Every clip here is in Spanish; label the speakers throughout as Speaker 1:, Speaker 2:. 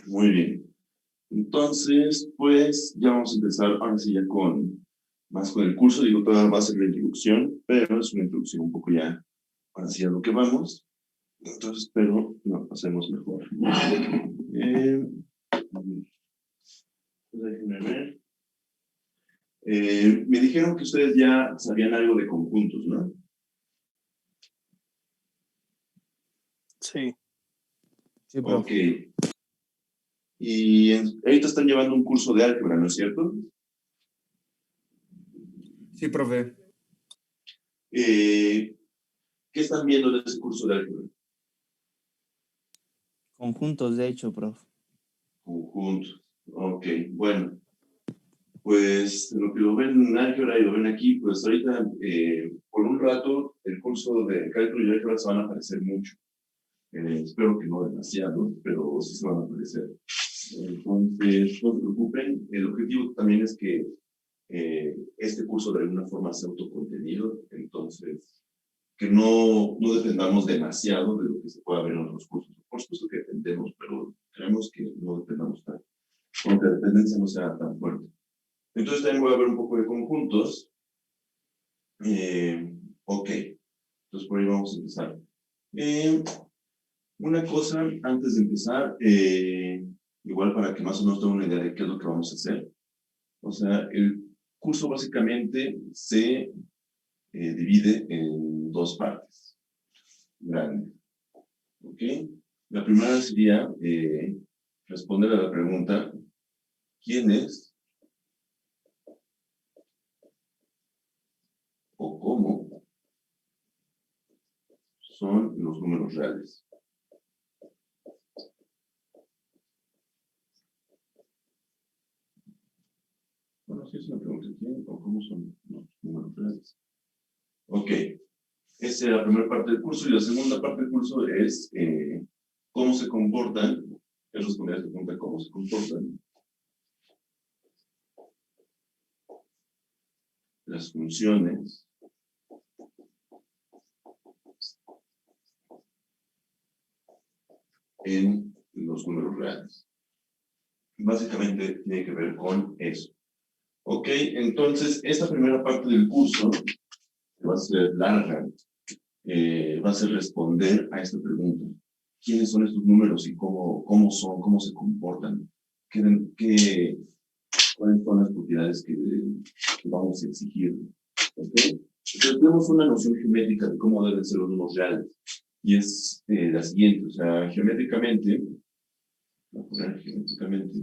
Speaker 1: Muy bien. Entonces, pues ya vamos a empezar ahora sí ya más con el curso. Digo, todavía va a ser la introducción, pero es una introducción un poco ya, ahora sí a lo que vamos. Entonces, pero lo hacemos mejor. Déjenme ver. Me dijeron que ustedes ya sabían algo de conjuntos, ¿no?
Speaker 2: Sí.
Speaker 3: Sí,
Speaker 1: Ok.
Speaker 3: profe.
Speaker 1: Y ahorita están llevando un curso de álgebra, ¿no es cierto?
Speaker 3: Sí, profe.
Speaker 1: ¿Qué están viendo de ese curso de álgebra?
Speaker 2: Conjuntos, de hecho, profe.
Speaker 1: Conjuntos. Ok, bueno. Pues lo que lo ven en álgebra y lo ven aquí, pues ahorita, por un rato, el curso de cálculo y álgebra se van a aparecer mucho. Espero que no demasiado, pero sí se van a aparecer. Entonces, no se preocupen. El objetivo también es que este curso de alguna forma sea autocontenido, entonces que no dependamos demasiado de lo que se pueda ver en otros cursos. Por supuesto que dependemos, pero creemos que no dependamos tanto, porque la dependencia no sea tan fuerte. Entonces también voy a ver un poco de conjuntos. Ok, entonces por ahí vamos a empezar. Una cosa antes de empezar, igual para que más o menos tengan una idea de qué es lo que vamos a hacer. O sea, el curso básicamente se divide en dos partes grandes. ¿Ok? La primera sería responder a la pregunta, ¿quién es o cómo son los números reales? Bueno, sí es una pregunta, ¿quién o cómo son los números reales? Ok, esa es la primera parte del curso, y la segunda parte del curso es cómo se comportan, es responder a esta pregunta, cómo se comportan las funciones en los números reales. Básicamente tiene que ver con eso. Ok, entonces esta primera parte del curso, que va a ser larga, va a ser responder a esta pregunta. ¿Quiénes son estos números y cómo son, cómo se comportan? ¿Cuáles son las propiedades que vamos a exigir? ¿Okay? Entonces tenemos una noción geométrica de cómo deben ser los números reales. Y es la siguiente, o sea, geométricamente, voy a poner geométricamente,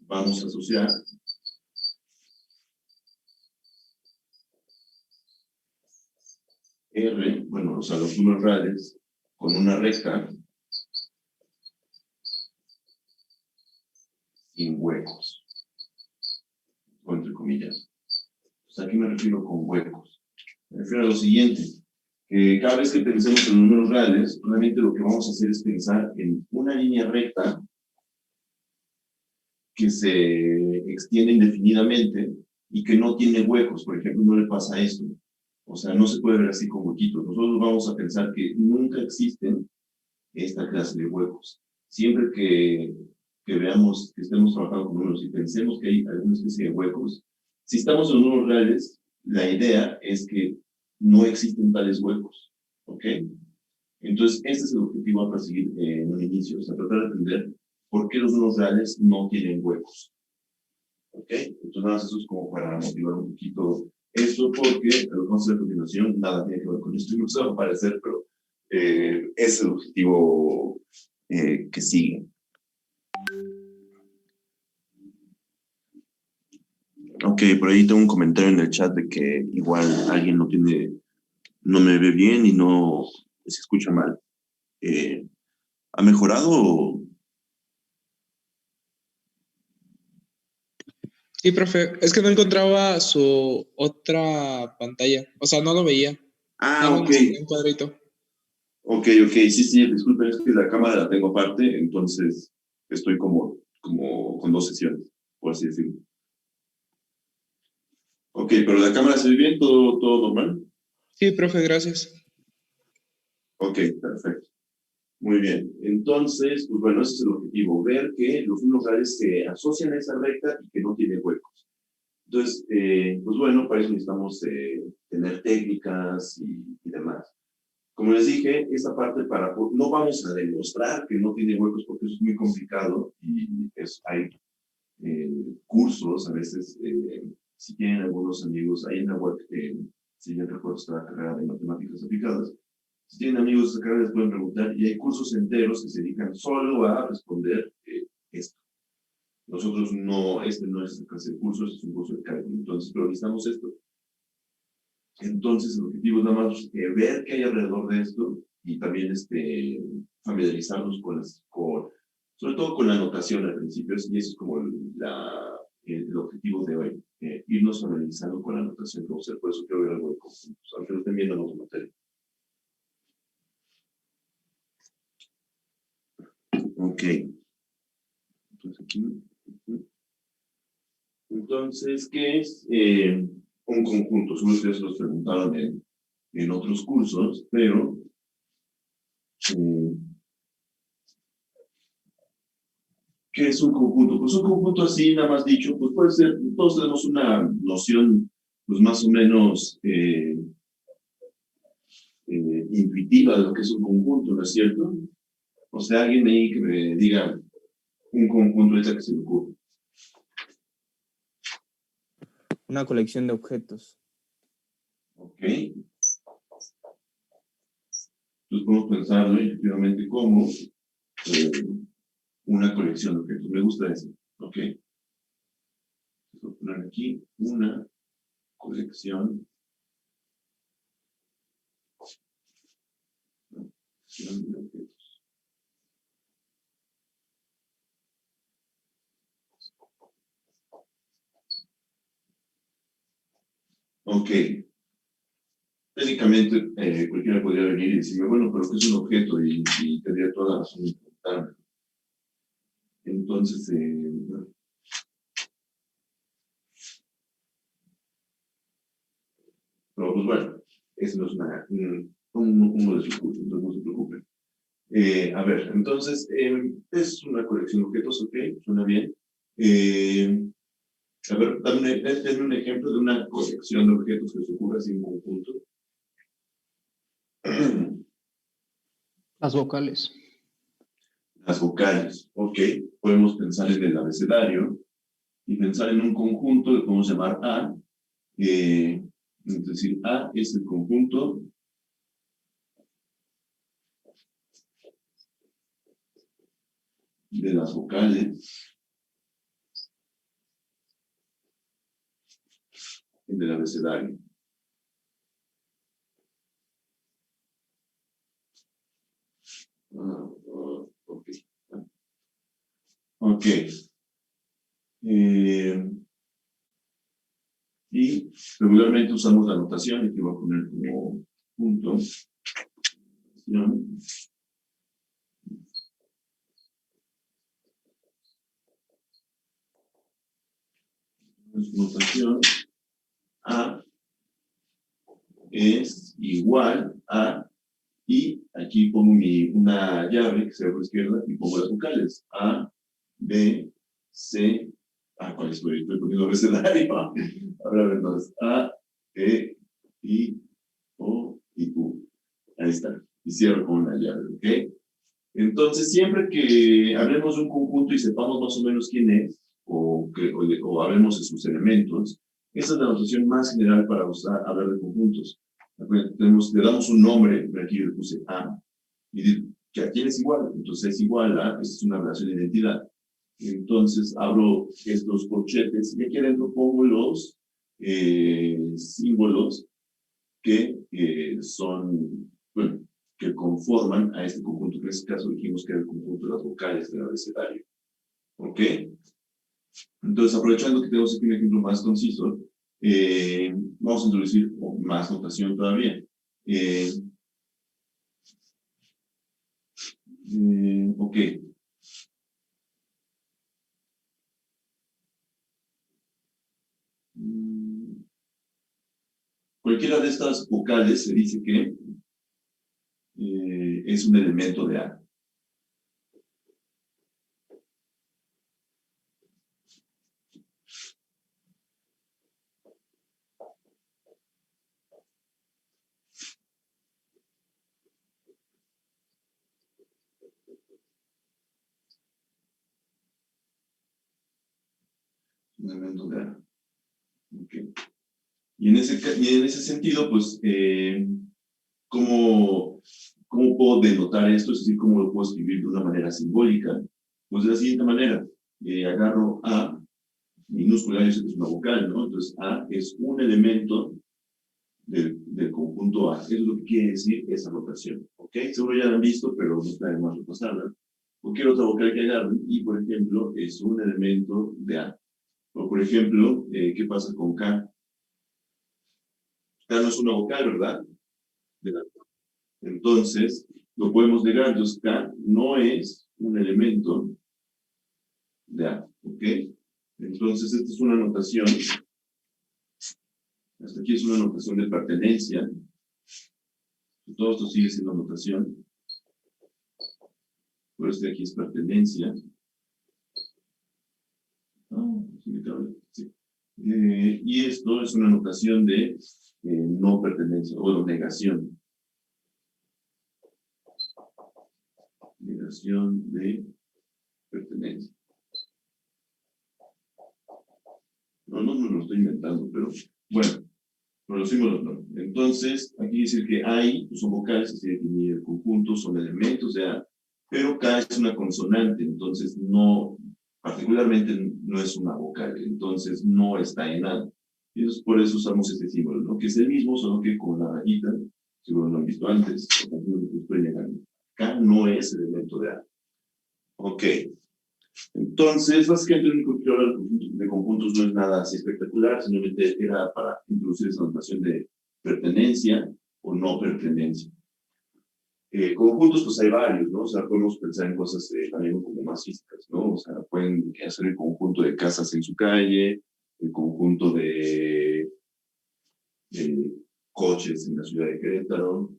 Speaker 1: vamos a asociar R, bueno, o sea, los números reales, con una recta sin huecos, o entre comillas. Pues, ¿a qué me refiero con huecos? Me refiero a lo siguiente, que cada vez que pensemos en números reales, realmente lo que vamos a hacer es pensar en una línea recta que se extiende indefinidamente y que no tiene huecos. Por ejemplo, no le pasa esto. O sea, no se puede ver así con huequitos. Nosotros vamos a pensar que nunca existen esta clase de huecos. Siempre que veamos, que estemos trabajando con números y pensemos que hay alguna especie de huecos, si estamos en números reales, la idea es que no existen tales huecos. ¿Ok? Entonces, este es el objetivo a perseguir en un inicio, o sea, tratar de entender por qué los números reales no tienen huecos. ¿Ok? Entonces, nada más eso es como para motivar un poquito esto, porque lo que vamos a hacer a continuación nada tiene que ver con esto, y no se va a parecer, pero es el objetivo que sigue. Ok, por ahí tengo un comentario en el chat de que igual alguien no me ve bien y no se escucha mal. ¿Ha mejorado?
Speaker 4: Sí, profe, es que no encontraba su otra pantalla, o sea, no lo veía.
Speaker 1: Ah,
Speaker 4: Nada más
Speaker 1: ok.
Speaker 4: me salía un cuadrito.
Speaker 1: Ok, sí, disculpen, es que la cámara la tengo aparte, entonces estoy como con dos sesiones, por así decirlo. Ok, pero la cámara se ve bien, todo normal.
Speaker 4: Sí, profe, gracias.
Speaker 1: Ok, perfecto. Muy bien. Entonces, pues bueno, ese es el objetivo, ver que los lugares se asocian a esa recta y que no tiene huecos. Entonces, pues bueno, para eso necesitamos tener técnicas y demás. Como les dije, esta parte no vamos a demostrar que no tiene huecos porque eso es muy complicado y hay cursos, a veces, si tienen algunos amigos, ahí en la web, si bien recuerdo está la carrera de matemáticas aplicadas, si tienen amigos de esta carrera les pueden preguntar y hay cursos enteros que se dedican solo a responder esto. Nosotros no, este no es el clase de cursos, es un curso de cálculo, entonces, pero necesitamos esto. Entonces, el objetivo es nada más ver qué hay alrededor de esto y también familiarizarnos sobre todo con la notación al principio, y eso es como el objetivo de hoy, irnos familiarizando con la notación que vamos a hacer. Por eso quiero ver algo de conjuntos, aunque lo estén viendo en otra materia. Ok. Entonces, aquí. Entonces, ¿qué es un conjunto? Seguro que ustedes los preguntaron en otros cursos, pero ¿qué es un conjunto? Pues un conjunto así, nada más dicho, pues puede ser, todos tenemos una noción, pues más o menos intuitiva de lo que es un conjunto, ¿no es cierto? O sea, alguien ahí que me diga un conjunto es la que se me ocurre.
Speaker 2: Una colección de objetos.
Speaker 1: Ok. Entonces podemos pensarlo efectivamente como una colección de objetos. Me gusta eso. Ok. Voy a poner aquí una colección de objetos. Ok. Técnicamente, cualquiera podría venir y decirme, bueno, pero ¿qué es un objeto? Y tendría toda la razón de preguntarme. Entonces, pero pues bueno, eso no es uno de sus cursos, entonces no se preocupen. A ver, entonces, es una colección de objetos, ok, suena bien. A ver, denme un ejemplo de una colección de objetos que se ocurra así en conjunto.
Speaker 5: Las vocales.
Speaker 1: Las vocales, ok. Podemos pensar en el abecedario y pensar en un conjunto que podemos llamar A. Es decir, A es el conjunto de las vocales en el abecedario. Ok. Ok. Y regularmente usamos la notación, y que voy a poner como punto. Notación A es igual a, y aquí pongo una llave que se ve por izquierda y pongo las vocales. A, B, C, ¿cuál es? Estoy poniendo abecedario. A ver, entonces, A, E, I, O y U. Ahí está. Y cierro con una llave, ¿ok? Entonces, siempre que hablemos de un conjunto y sepamos más o menos quién es, o hablemos de sus elementos, esa es la notación más general para hablar de conjuntos. Le damos un nombre, aquí le puse A, y digo que a quién es igual, entonces es igual a, esta es una relación de identidad. Entonces abro estos corchetes y aquí adentro pongo los símbolos que son, bueno, que conforman a este conjunto, que en este caso dijimos que era el conjunto de las vocales del abecedario. ¿Ok? Entonces, aprovechando que tenemos aquí un ejemplo más conciso, vamos a introducir más notación todavía. Ok. Cualquiera de estas vocales se dice que es un elemento de A. Un elemento de A. Okay. Y en ese sentido, pues, ¿cómo puedo denotar esto? Es decir, ¿cómo lo puedo escribir de una manera simbólica? Pues de la siguiente manera. Agarro A, minúscula, yo sé que es una vocal, ¿no? Entonces, A es un elemento del conjunto A. Eso es lo que quiere decir esa notación. ¿Ok? Seguro ya la han visto, pero no está de más repasarla. Cualquier otra vocal que agarren, y por ejemplo, es un elemento de A. O por ejemplo, ¿qué pasa con K? K no es una vocal, ¿verdad? Entonces, lo podemos negar. Entonces, K no es un elemento de A. ¿Ok? Entonces, esta es una notación. Hasta aquí es una notación de pertenencia. Todo esto sigue siendo notación. Por este de aquí es pertenencia. Sí. Y esto es una notación de no pertenencia o de negación. Negación de pertenencia. No lo estoy inventando, pero bueno, por los símbolos no. Entonces, aquí dice que hay, pues son vocales, así definir el conjunto, son elementos de A, pero K es una consonante, entonces no, particularmente no es una vocal, entonces no está en A. Y entonces por eso usamos este símbolo, ¿no? Que es el mismo, solo que con la rayita, seguro lo han visto antes, lo estoy negando. K no es elemento de A. Ok. Entonces, básicamente, el único que hablar de conjuntos no es nada así espectacular, simplemente era para introducir esa notación de pertenencia o no pertenencia. Conjuntos, pues hay varios, ¿no? O sea, podemos pensar en cosas también como más físicas, ¿no? O sea, pueden hacer el conjunto de casas en su calle, el conjunto de coches en la ciudad de Querétaro.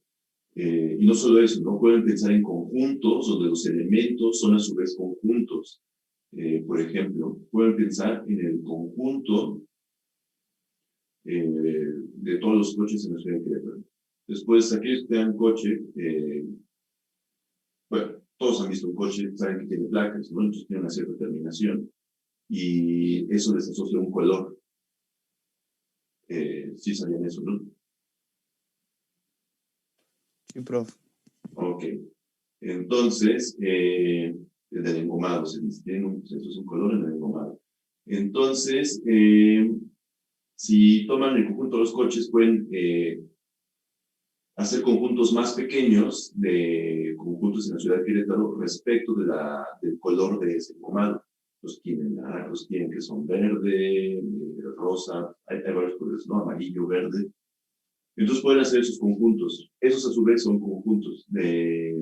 Speaker 1: Y no solo eso, ¿no? Pueden pensar en conjuntos donde los elementos son a su vez conjuntos. Por ejemplo, pueden pensar en el conjunto de todos los coches en la ciudad de Querétaro. Después, aquellos que tengan coche, bueno, todos han visto un coche, saben que tiene placas, ¿no? Entonces tiene una cierta terminación y eso les asocia un color. Sí sabían eso, ¿no?
Speaker 2: Sí, profe.
Speaker 1: Ok. Entonces, el del engomado, se dice, esto es un color en el engomado. Entonces, si toman el conjunto de los coches, pueden hacer conjuntos más pequeños de conjuntos en la ciudad de Querétaro respecto del color de ese engomado. Los tienen que son verde, rosa, hay varios colores, ¿no? Amarillo, verde. Entonces pueden hacer esos conjuntos. Esos a su vez son conjuntos de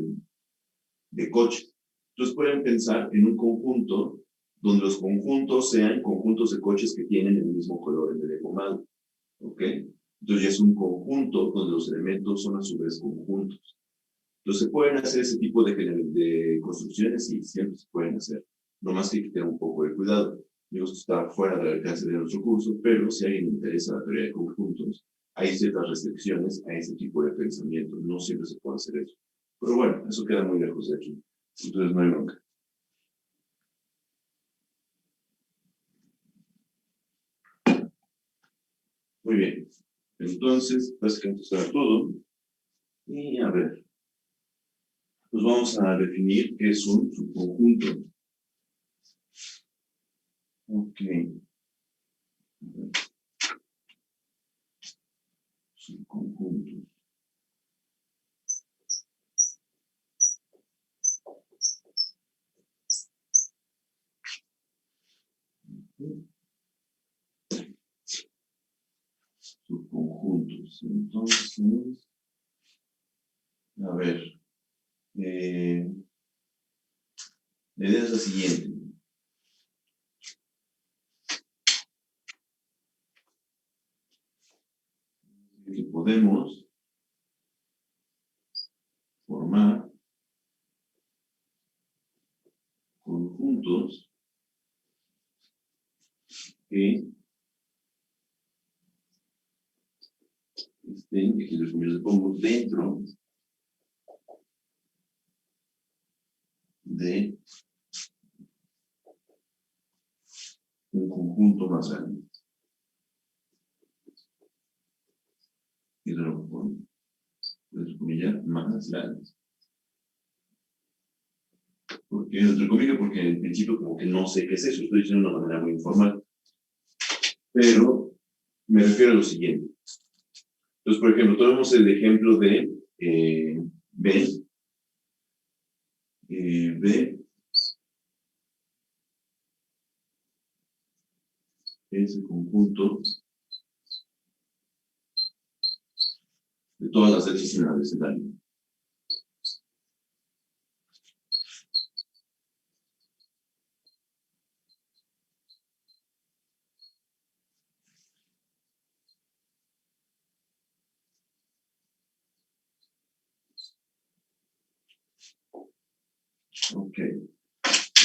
Speaker 1: coches. Entonces pueden pensar en un conjunto donde los conjuntos sean conjuntos de coches que tienen el mismo color en el engomado. ¿Ok? Entonces ya es un conjunto donde los elementos son a su vez conjuntos. Entonces se pueden hacer ese tipo de construcciones y siempre se pueden hacer. No más que hay que tener un poco de cuidado. Digo, esto está fuera del alcance de nuestro curso, pero si a alguien le interesa la teoría de conjuntos, hay ciertas restricciones a ese tipo de pensamiento. No siempre se puede hacer eso. Pero bueno, eso queda muy lejos de aquí. Entonces no hay bronca. Muy bien. Entonces, básicamente esto era todo. Y a ver, pues vamos a definir qué es un subconjunto. Ok. Subconjuntos. Subconjuntos. Entonces, a ver, la idea es la siguiente. podemos formar conjuntos que estén, aquí les pongo, dentro de un conjunto más grande. Y lo pongo, entre comillas, más grande. Porque, entre comillas, porque en principio como que no sé qué es eso, estoy diciendo de una manera muy informal. Pero me refiero a lo siguiente. Entonces, por ejemplo, tomemos el ejemplo de B. B es el conjunto de todas las X en el abecedario. Ok.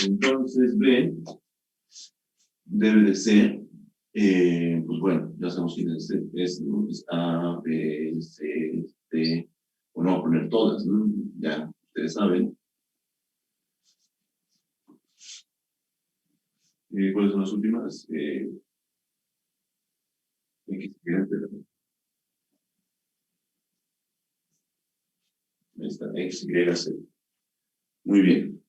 Speaker 1: Entonces, B debe de ser, pues bueno, ya sabemos quién es, ¿no? Es A, B, C, D, o no, poner todas, ¿no? Ya, ustedes saben. ¿Cuáles son las últimas? X, Y, Z. Ahí está, X, Y, Z. Muy bien.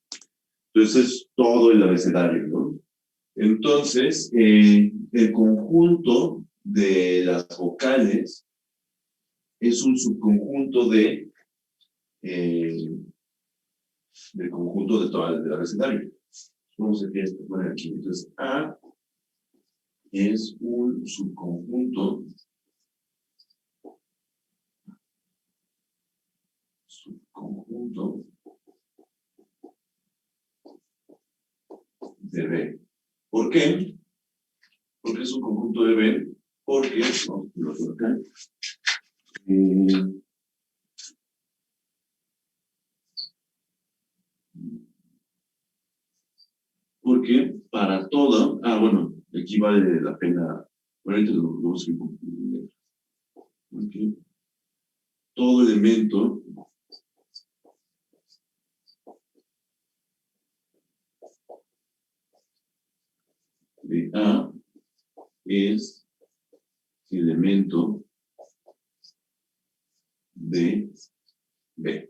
Speaker 1: Entonces, es todo el abecedario, ¿no? Entonces, el conjunto de las vocales es un subconjunto del conjunto de todo el abecedario. Vamos a poner aquí. Entonces, A es un subconjunto de B. ¿Por qué? Porque es un conjunto de B, porque, no, lo tengo acá. Porque para todo, bueno, aquí vale la pena, bueno, ahorita lo vamos a ir. Okay. Todo elemento de A es elemento de B.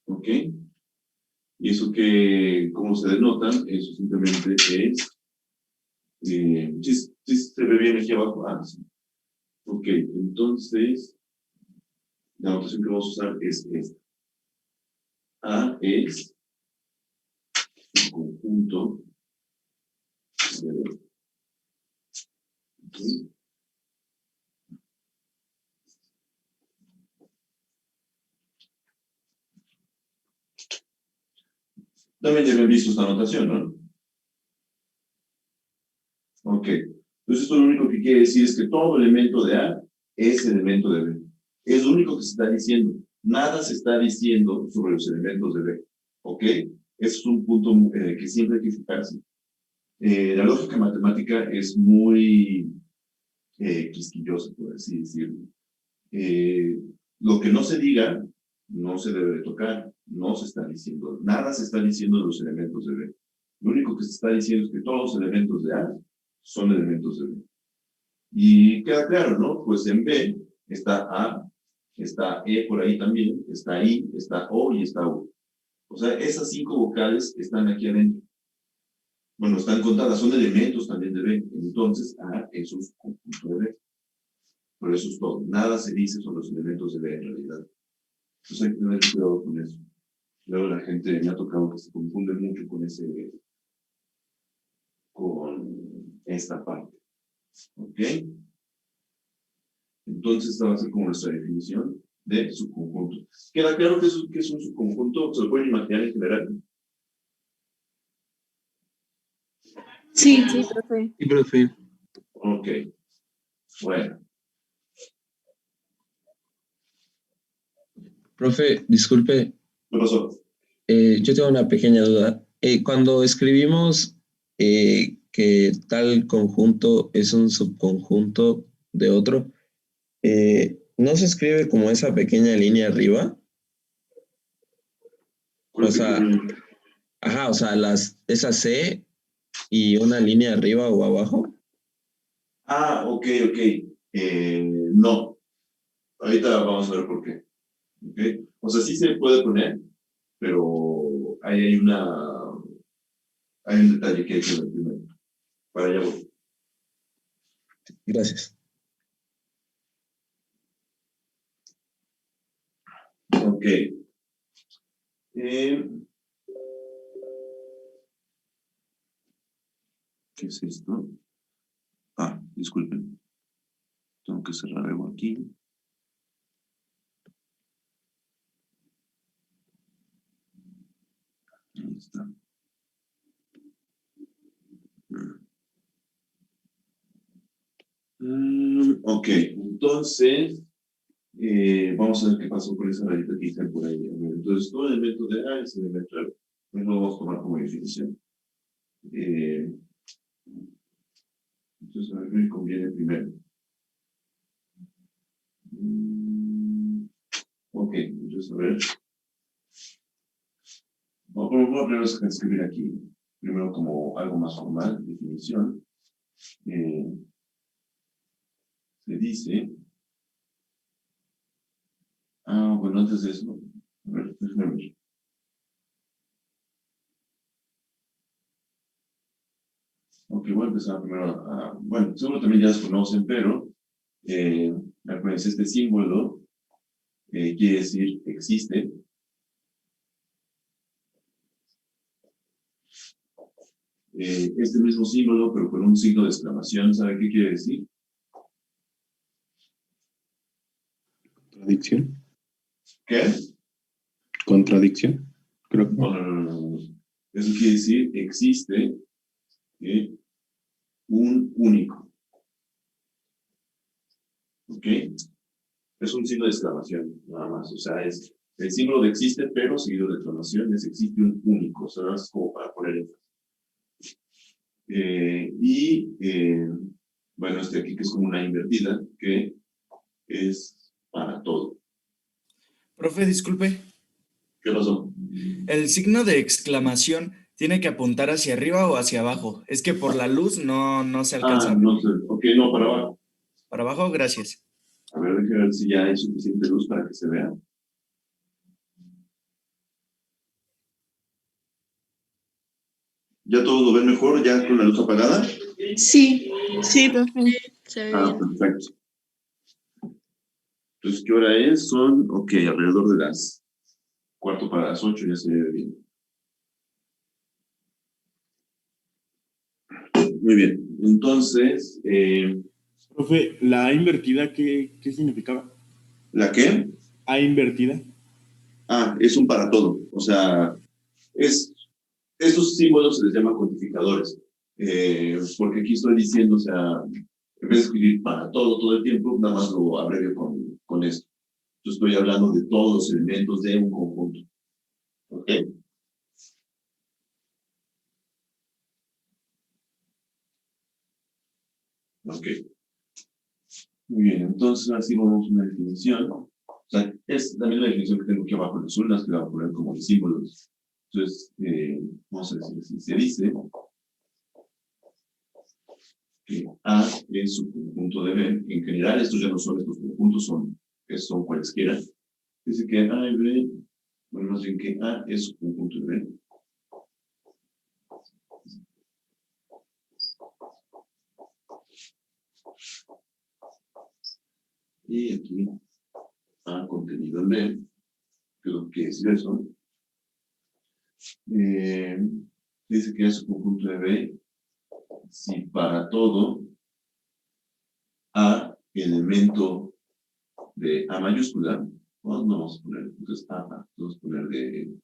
Speaker 1: ¿Ok? Y eso que, ¿cómo se denota? Eso simplemente es, ¿sí se ve bien aquí abajo? Ah, sí. Ok, entonces, la notación que vamos a usar es esta. A es un conjunto de B. ¿Okay? También ya habían visto esta notación, ¿no? Ok. Entonces esto lo único que quiere decir es que todo elemento de A es elemento de B. Es lo único que se está diciendo. Nada se está diciendo sobre los elementos de B. ¿Ok? Eso es un punto que siempre hay que fijarse. La lógica matemática es muy quisquillosa, por así decirlo. Lo que no se diga, no se debe de tocar. No se está diciendo. Nada se está diciendo de los elementos de B. Lo único que se está diciendo es que todos los elementos de A son elementos de B. Y queda claro, ¿no? Pues en B está A, está E por ahí también, está I, está O y está U. O sea, esas 5 vocales están aquí adentro. Bueno, están contadas, son elementos también de B. Entonces, A es un conjunto de B. Por eso es todo. Nada se dice sobre los elementos de B en realidad. Entonces hay que tener cuidado con eso. Luego la gente me ha tocado que se confunde mucho con esta parte. ¿Ok? Entonces, esta va a ser como nuestra definición de subconjunto. ¿Queda claro que es un subconjunto? ¿Se lo pueden imaginar en general?
Speaker 6: Sí, sí, profe.
Speaker 4: Sí, profe.
Speaker 1: Ok. Bueno.
Speaker 7: Profe, disculpe,
Speaker 1: ¿Qué pasó?
Speaker 7: yo tengo una pequeña duda. Cuando escribimos que tal conjunto es un subconjunto de otro, ¿no se escribe como esa pequeña línea arriba? O sea, ajá, o sea, esa C y una línea arriba o abajo.
Speaker 1: Ah, ok. No, ahorita vamos a ver por qué. ¿Ok? O sea, sí se puede poner, pero ahí hay un detalle que hay que ver primero. Para allá voy.
Speaker 7: Gracias.
Speaker 1: Ok. Eh, ¿Qué es esto? Ah, disculpen. Tengo que cerrar algo aquí. Ahí está. Ok, entonces, vamos a ver qué pasó con esa rayita que hice por ahí. A ver, entonces, todo elemento de A es elemento de B. Pues lo vamos a tomar como definición. Entonces, a ver qué me conviene primero. Ok, entonces, a ver. Vamos a primero escribir aquí. Primero como algo más formal, definición. Se dice. Ah, bueno, antes de eso. A ver, déjame ver. Ok, voy a empezar primero bueno, seguro también ya las conocen, pero acuérdense, este símbolo quiere decir existe. Este mismo símbolo, pero con un signo de exclamación, ¿sabe qué quiere decir?
Speaker 8: Contradicción.
Speaker 1: ¿Qué?
Speaker 8: Contradicción. Creo que.
Speaker 1: No. Eso quiere decir existe un único. ¿Ok? Es un signo de exclamación, nada más. O sea, es el símbolo de existe, pero seguido de exclamación, es existe un único. O sea, es como para poner énfasis. Bueno, este aquí que es como una invertida, que es para todo.
Speaker 3: Profe, disculpe.
Speaker 1: ¿Qué pasó?
Speaker 3: ¿El signo de exclamación tiene que apuntar hacia arriba o hacia abajo? Es que por la luz no se alcanza a ver.
Speaker 1: No sé. Ok, no, para abajo.
Speaker 3: Para abajo, gracias.
Speaker 1: A ver, déjame ver si ya hay suficiente luz para que se vea. ¿Ya todos lo ven mejor, ya con la luz apagada?
Speaker 6: Sí, profe. Se ve bien.
Speaker 1: Perfecto. Entonces, ¿qué hora es? Son, ok, alrededor de las 7:45, ya se ve bien. Muy bien, entonces,
Speaker 9: Profe, la A invertida, ¿qué significaba?
Speaker 1: ¿la qué?
Speaker 9: A invertida.
Speaker 1: Es un para todo, o sea, estos símbolos se les llama cuantificadores, porque aquí estoy diciendo, o sea, en vez de escribir para todo el tiempo, nada más lo abrevio con esto. Yo estoy hablando de todos los elementos de un conjunto. ¿Ok? Ok. Muy bien, entonces así vamos a una definición. O sea, es la misma definición que tengo aquí abajo en las urnas, que la voy a poner como símbolos. Entonces, vamos a decir así. Se dice que A es su conjunto de B. En general, estos ya no son estos conjuntos, son cualesquiera. Dice que A y B, bueno, más bien que A es su conjunto de B. Y aquí A contenido en B, creo que es eso. Dice que es su conjunto de B si para todo A elemento de A mayúscula, no vamos a poner, entonces vamos a poner de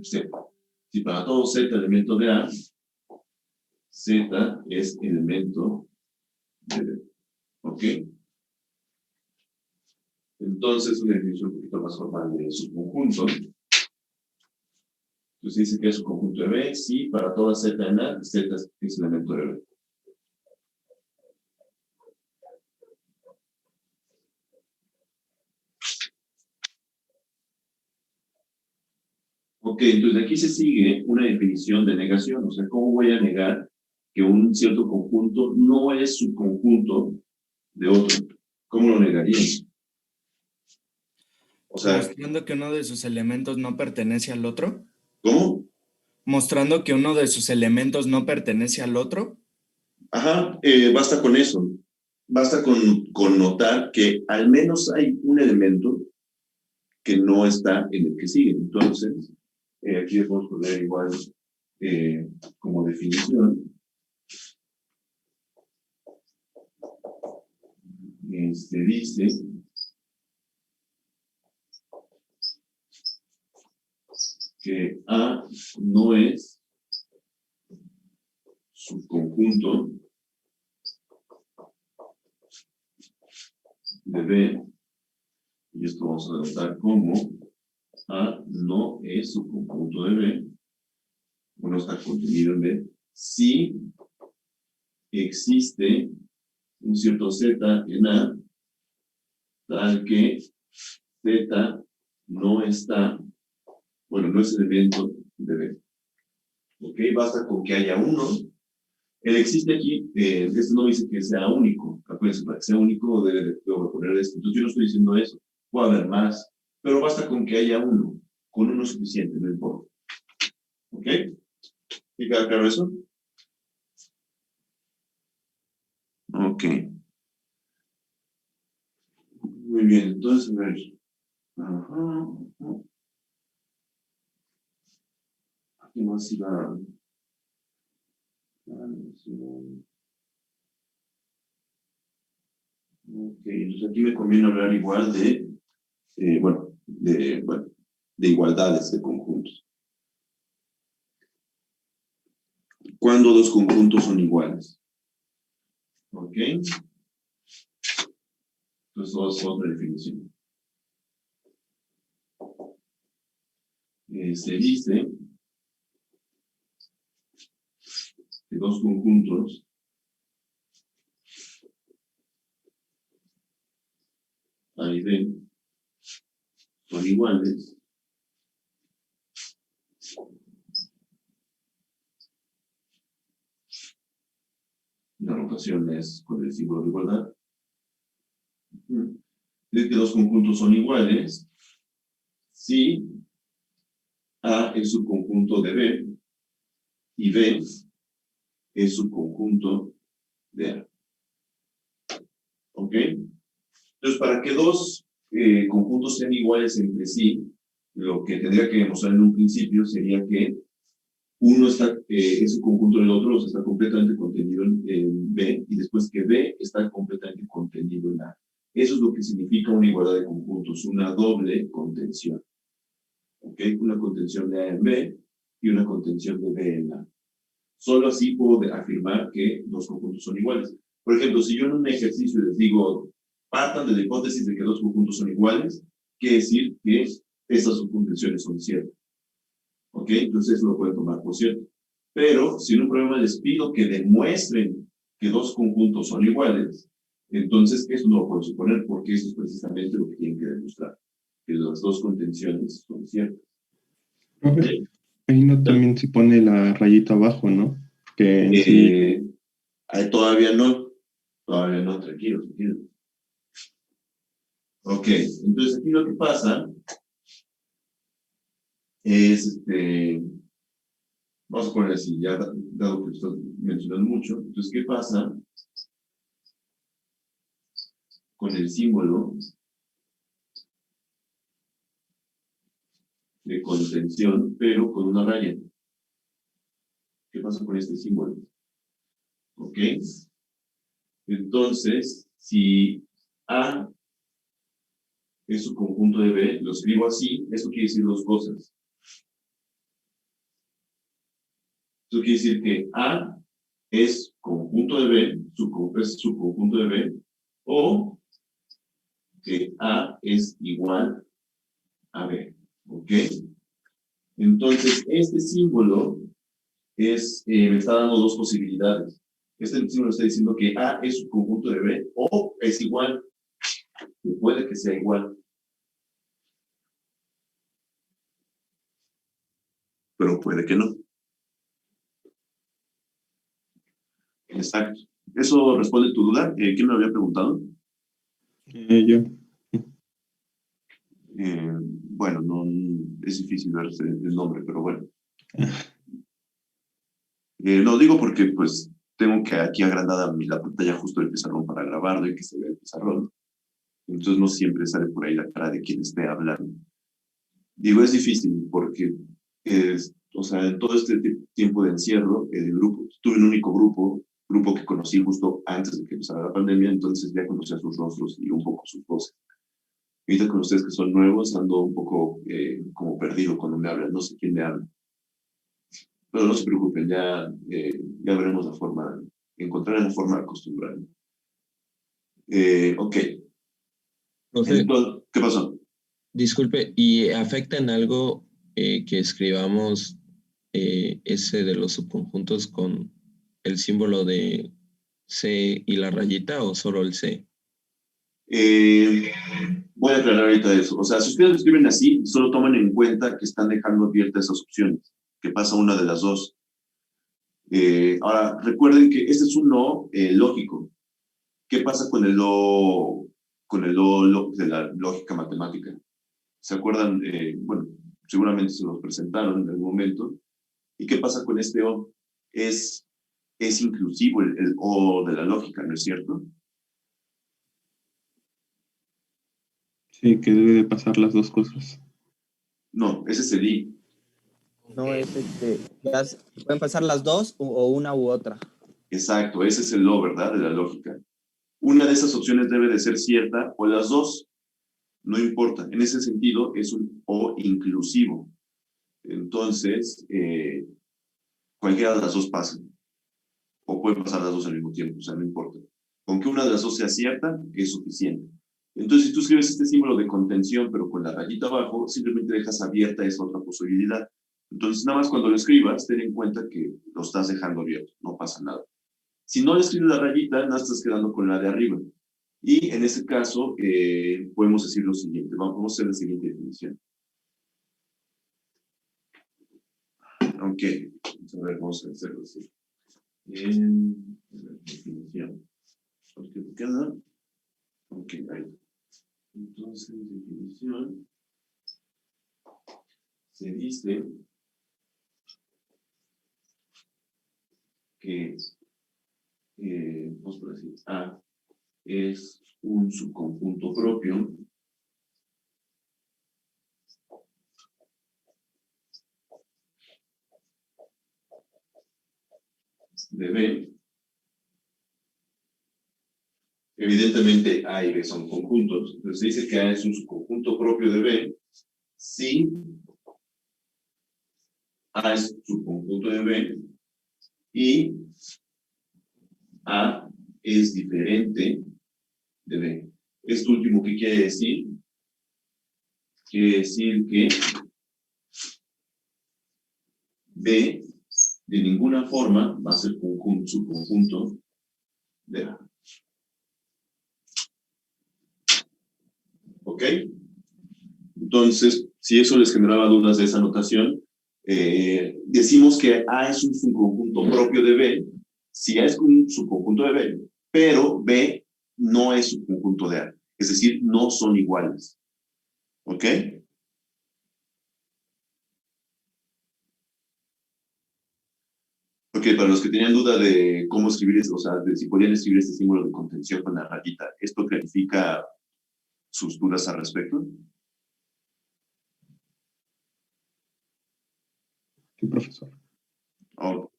Speaker 1: Z. Si para todo Z elemento de A, Z es elemento de B. ¿Ok? Entonces, una definición un poquito más formal de subconjunto. Entonces dice que es un conjunto de B, sí, para toda Z en A, Z es elemento de B. Ok, entonces aquí se sigue una definición de negación, o sea, ¿cómo voy a negar que un cierto conjunto no es subconjunto de otro? ¿Cómo lo negaría? O sea,
Speaker 3: Mostrando que uno de sus elementos no pertenece al otro.
Speaker 1: ¿cómo?
Speaker 3: Mostrando que uno de sus elementos no pertenece al otro.
Speaker 1: Ajá, basta con eso. Basta con notar que al menos hay un elemento que no está en el que sigue. Entonces, aquí le podemos poner igual como definición. Dice que A no es subconjunto de B, y esto vamos a denotar como A no es subconjunto de B, bueno, está contenido en B, si existe un cierto Z en A, tal que Z no está, bueno, no es elemento de B. ¿Ok? Basta con que haya uno. El existe aquí, esto no dice que sea único. Acuérdense, para que sea único debo poner esto. Entonces yo no estoy diciendo eso. Puede haber más, pero basta con que haya uno. Con uno es suficiente, no importa. ¿Ok? ¿Y queda claro eso? Ok. Muy bien, entonces, a ver. Ajá. ¿Qué más iba? Ok, entonces aquí me conviene hablar igual de, bueno, de igualdades de conjuntos. ¿Cuándo dos conjuntos son iguales? Ok. Entonces, otra definición. Se dice que dos conjuntos A y B son iguales la notación es con el símbolo de igualdad. Dice que dos conjuntos son iguales si A es subconjunto de B y B es subconjunto de A. ¿Ok? Entonces, para que dos conjuntos sean iguales entre sí, lo que tendría que demostrar en un principio sería que uno es un conjunto del otro, o sea, está completamente contenido en B, y después que B está completamente contenido en A. Eso es lo que significa una igualdad de conjuntos, una doble contención. ¿Ok? Una contención de A en B y una contención de B en A. Solo así puedo afirmar que dos conjuntos son iguales. Por ejemplo, si yo en un ejercicio les digo, partan de la hipótesis de que dos conjuntos son iguales, quiere decir que estas subcontenciones son ciertas. ¿Ok? Entonces eso lo pueden tomar por cierto. Pero si en un problema les pido que demuestren que dos conjuntos son iguales, entonces eso no lo puedo suponer porque eso es precisamente lo que tienen que demostrar, que las dos contenciones son ciertas.
Speaker 8: Profe, ahí no también se pone la rayita abajo, ¿no? Que en sí...
Speaker 1: Todavía no, tranquilo. Ok, entonces aquí lo que pasa es, vamos a poner así, ya dado que estás mencionando mucho, entonces, ¿qué pasa con el símbolo de contención, pero con una raya? ¿Qué pasa con este símbolo? Ok, entonces, si A es su conjunto de B, lo escribo así, eso quiere decir dos cosas. Eso quiere decir que A es conjunto de B, es subconjunto de B, o que A es igual a B, ¿ok? Entonces, este símbolo me está dando dos posibilidades. Este símbolo está diciendo que A es un conjunto de B o es igual, que puede que sea igual. Pero puede que no. Exacto. ¿Eso responde tu duda? ¿Quién me había preguntado?
Speaker 8: Yo.
Speaker 1: Bueno, no, es difícil ver el nombre, pero bueno. No digo porque pues tengo que aquí agrandada la pantalla justo del pizarrón para grabarlo y que se vea el pizarrón. Entonces no siempre sale por ahí la cara de quien esté hablando. Digo, es difícil porque, o sea, en todo este tiempo de encierro, el grupo, tuve un único grupo que conocí justo antes de que empezara la pandemia, entonces ya conocía sus rostros y un poco sus voces. Ahorita con ustedes que son nuevos, ando un poco como perdido cuando me hablan, no sé quién me habla. Pero no se preocupen, ya veremos la forma, encontrar la forma de acostumbrarme. Ok,
Speaker 7: Profe,
Speaker 1: entonces, ¿qué pasó?
Speaker 7: disculpe, ¿y afecta en algo que escribamos ese de los subconjuntos con el símbolo de C y la rayita o solo el C?
Speaker 1: Voy a aclarar ahorita eso. O sea, si ustedes lo escriben así, solo toman en cuenta que están dejando abiertas esas opciones, que pasa una de las dos. Ahora, recuerden que este es un no lógico. ¿Qué pasa con el lo de la lógica matemática? ¿Se acuerdan? Bueno, seguramente se los presentaron en algún momento. ¿Y qué pasa con este O? Es inclusivo el O de la lógica, ¿no es cierto?
Speaker 8: Sí, que debe de pasar las dos cosas.
Speaker 1: No, ese es el I.
Speaker 2: No es pueden pasar las dos o una u otra.
Speaker 1: Exacto, ese es el O, ¿verdad? De la lógica. Una de esas opciones debe de ser cierta o las dos, no importa. En ese sentido, es un O inclusivo. Entonces, cualquiera de las dos pasa. O pueden pasar las dos al mismo tiempo, o sea, no importa. Con que una de las dos sea cierta, es suficiente. Entonces, si tú escribes este símbolo de contención, pero con la rayita abajo, simplemente dejas abierta esa otra posibilidad. Entonces, nada más cuando lo escribas, ten en cuenta que lo estás dejando abierto, no pasa nada. Si no le escribes la rayita, nada estás quedando con la de arriba. Y en ese caso, podemos decir lo siguiente. Vamos a hacer la siguiente definición. Aunque, a ver, vamos a hacerlo así. La definición. ¿Qué queda? Ok, ahí. Entonces, definición. Se dice que, vamos por decir, A es un subconjunto propio de B. Evidentemente A y B son conjuntos. Entonces se dice que A es un subconjunto propio de B si A es subconjunto de B y A es diferente de B. Esto último, ¿qué quiere decir? Quiere decir que B de ninguna forma va a ser subconjunto de A. ¿Ok? Entonces, si eso les generaba dudas de esa notación, decimos que A es un subconjunto propio de B, si A es un subconjunto de B, pero B no es subconjunto de A. Es decir, no son iguales. ¿Ok? Ok, para los que tenían duda de cómo escribir, o sea, de si podían escribir este símbolo de contención con la rayita, ¿esto clarifica sus dudas al respecto?
Speaker 8: Sí, profesor.
Speaker 1: Oh,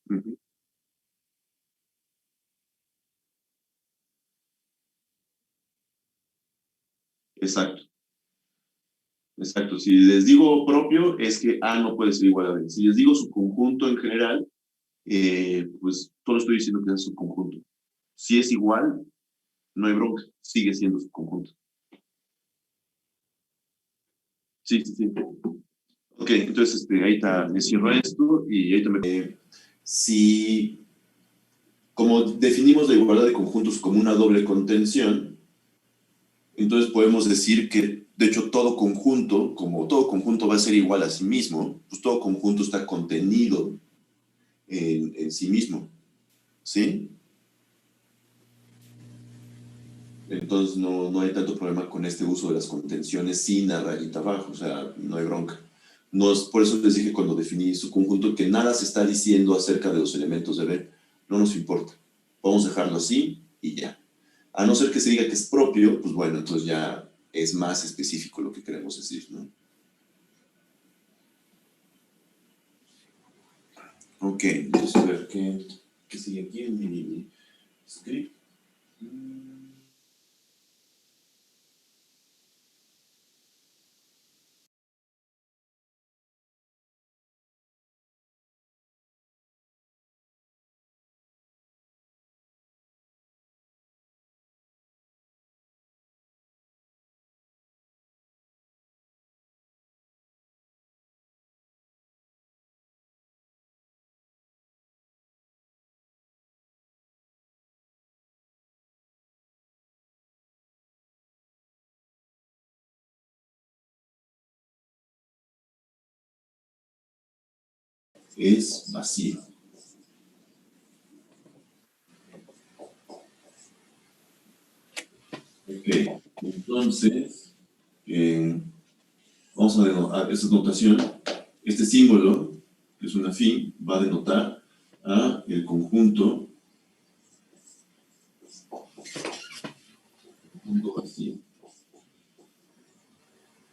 Speaker 1: ujú, exacto. Exacto, si les digo propio, es que A no puede ser igual a B. Si les digo su conjunto en general, pues solo estoy diciendo que es su conjunto. Si es igual, no hay bronca, sigue siendo su conjunto. Sí, sí, sí. Ok, entonces ahí está, me cierro esto y ahí también. Si, como definimos la igualdad de conjuntos como una doble contención, entonces podemos decir que, de hecho, todo conjunto, como todo conjunto va a ser igual a sí mismo, pues todo conjunto está contenido en sí mismo, ¿sí? Entonces no hay tanto problema con este uso de las contenciones sin la rayita abajo, o sea, no hay bronca. No es, por eso les dije cuando definí su conjunto que nada se está diciendo acerca de los elementos de B, no nos importa. Vamos a dejarlo así y ya. A no ser que se diga que es propio, pues bueno, entonces ya es más específico lo que queremos decir, ¿no? Ok, entonces a ver qué sigue aquí en mi script. Es vacío. Ok, entonces, vamos a denotar esta notación. Este símbolo, que es una phi, va a denotar a el conjunto vacío.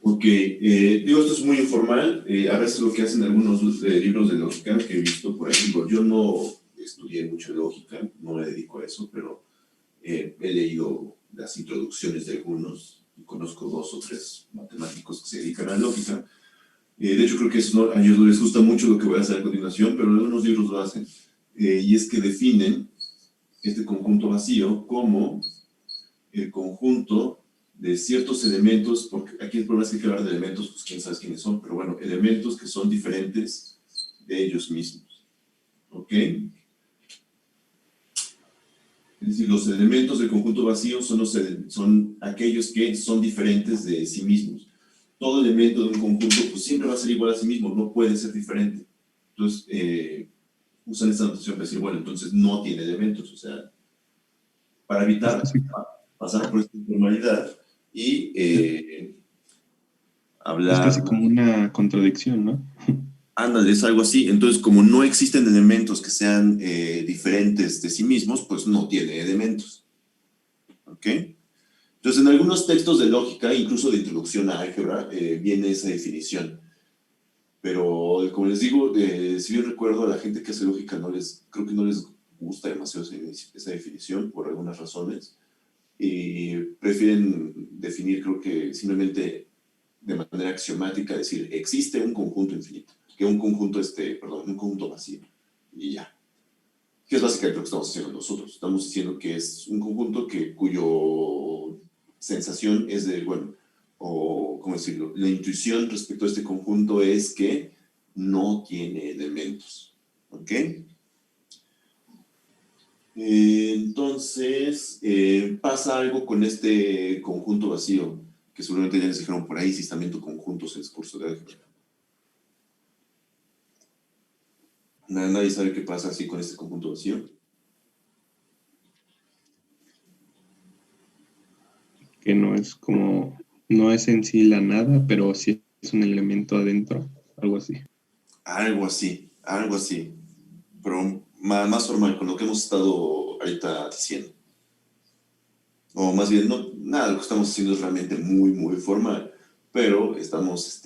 Speaker 1: Ok, digo, esto es muy informal. A veces lo que hacen algunos libros de lógica que he visto por ahí, digo, yo no estudié mucho lógica, no me dedico a eso, pero he leído las introducciones de algunos y conozco 2 o 3 matemáticos que se dedican a la lógica. De hecho, creo que eso, a ellos no les gusta mucho lo que voy a hacer a continuación, pero algunos libros lo hacen. Y es que definen este conjunto vacío como el conjunto de ciertos elementos, porque aquí el problema es que hay que hablar de elementos, pues quién sabe quiénes son, pero bueno, elementos que son diferentes de ellos mismos. ¿Ok? Es decir, los elementos del conjunto vacío son aquellos que son diferentes de sí mismos. Todo elemento de un conjunto pues siempre va a ser igual a sí mismo, no puede ser diferente. Entonces, usan esta notación para decir, bueno, entonces no tiene elementos, o sea, para evitar pasar por esta informalidad y
Speaker 8: Es
Speaker 1: hablar.
Speaker 8: casi como una contradicción, ¿no?
Speaker 1: Ándale, es algo así. Entonces, como no existen elementos que sean diferentes de sí mismos, pues no tiene elementos. ¿Ok? Entonces, en algunos textos de lógica, incluso de introducción a álgebra, viene esa definición. Pero, como les digo, si yo recuerdo, a la gente que hace lógica creo que no les gusta demasiado esa definición por algunas razones. Y prefieren definir, creo que simplemente de manera axiomática, decir, existe un conjunto infinito, que un conjunto, un conjunto vacío, y ya. Que es básicamente lo que estamos haciendo nosotros. Estamos diciendo que es un conjunto cuyo sensación es de, bueno, o, ¿cómo decirlo? La intuición respecto a este conjunto es que no tiene elementos, ¿ok? Entonces, pasa algo con este conjunto vacío, que seguramente ya les dijeron por ahí, si están viendo conjuntos en el curso de álgebra. Nadie sabe qué pasa así con este conjunto vacío.
Speaker 8: Que no es en sí la nada, pero sí es un elemento adentro, algo así.
Speaker 1: Algo así. Pero más formal, con lo que hemos estado ahorita diciendo. O más bien, nada, lo que estamos haciendo es realmente muy, muy formal, pero estamos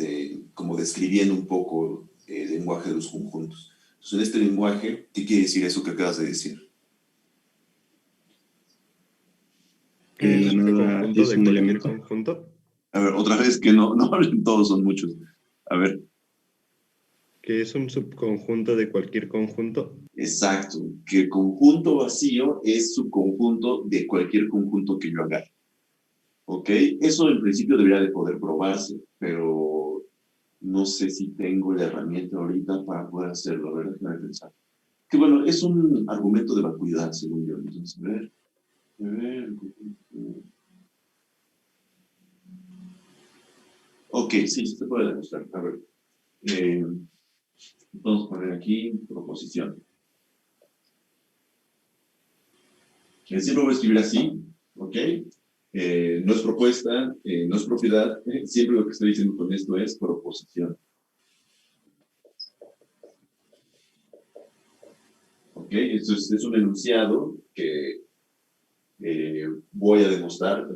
Speaker 1: como describiendo un poco el lenguaje de los conjuntos. Entonces, en este lenguaje, ¿qué quiere decir eso que acabas de decir?
Speaker 8: Que la
Speaker 10: ¿Este
Speaker 8: nada
Speaker 10: conjunto
Speaker 8: es
Speaker 10: de
Speaker 8: un
Speaker 10: cualquier
Speaker 8: elemento.
Speaker 10: conjunto?
Speaker 1: A ver, otra vez que no hablen todos, son muchos. A ver.
Speaker 10: Que es un subconjunto de cualquier conjunto.
Speaker 1: Exacto, que el conjunto vacío es subconjunto de cualquier conjunto que yo agarre. ¿Ok? Eso en principio debería de poder probarse, pero no sé si tengo la herramienta ahorita para poder hacerlo. A ver, déjame pensar. Que bueno, es un argumento de vacuidad, según yo. Entonces, a ver. Ok, sí, se puede demostrar. A ver. Vamos a poner aquí proposición. Siempre voy a escribir así, ¿ok? No es propuesta, no es propiedad. Siempre lo que estoy diciendo con esto es proposición. ¿Ok? Esto es un enunciado que voy a demostrar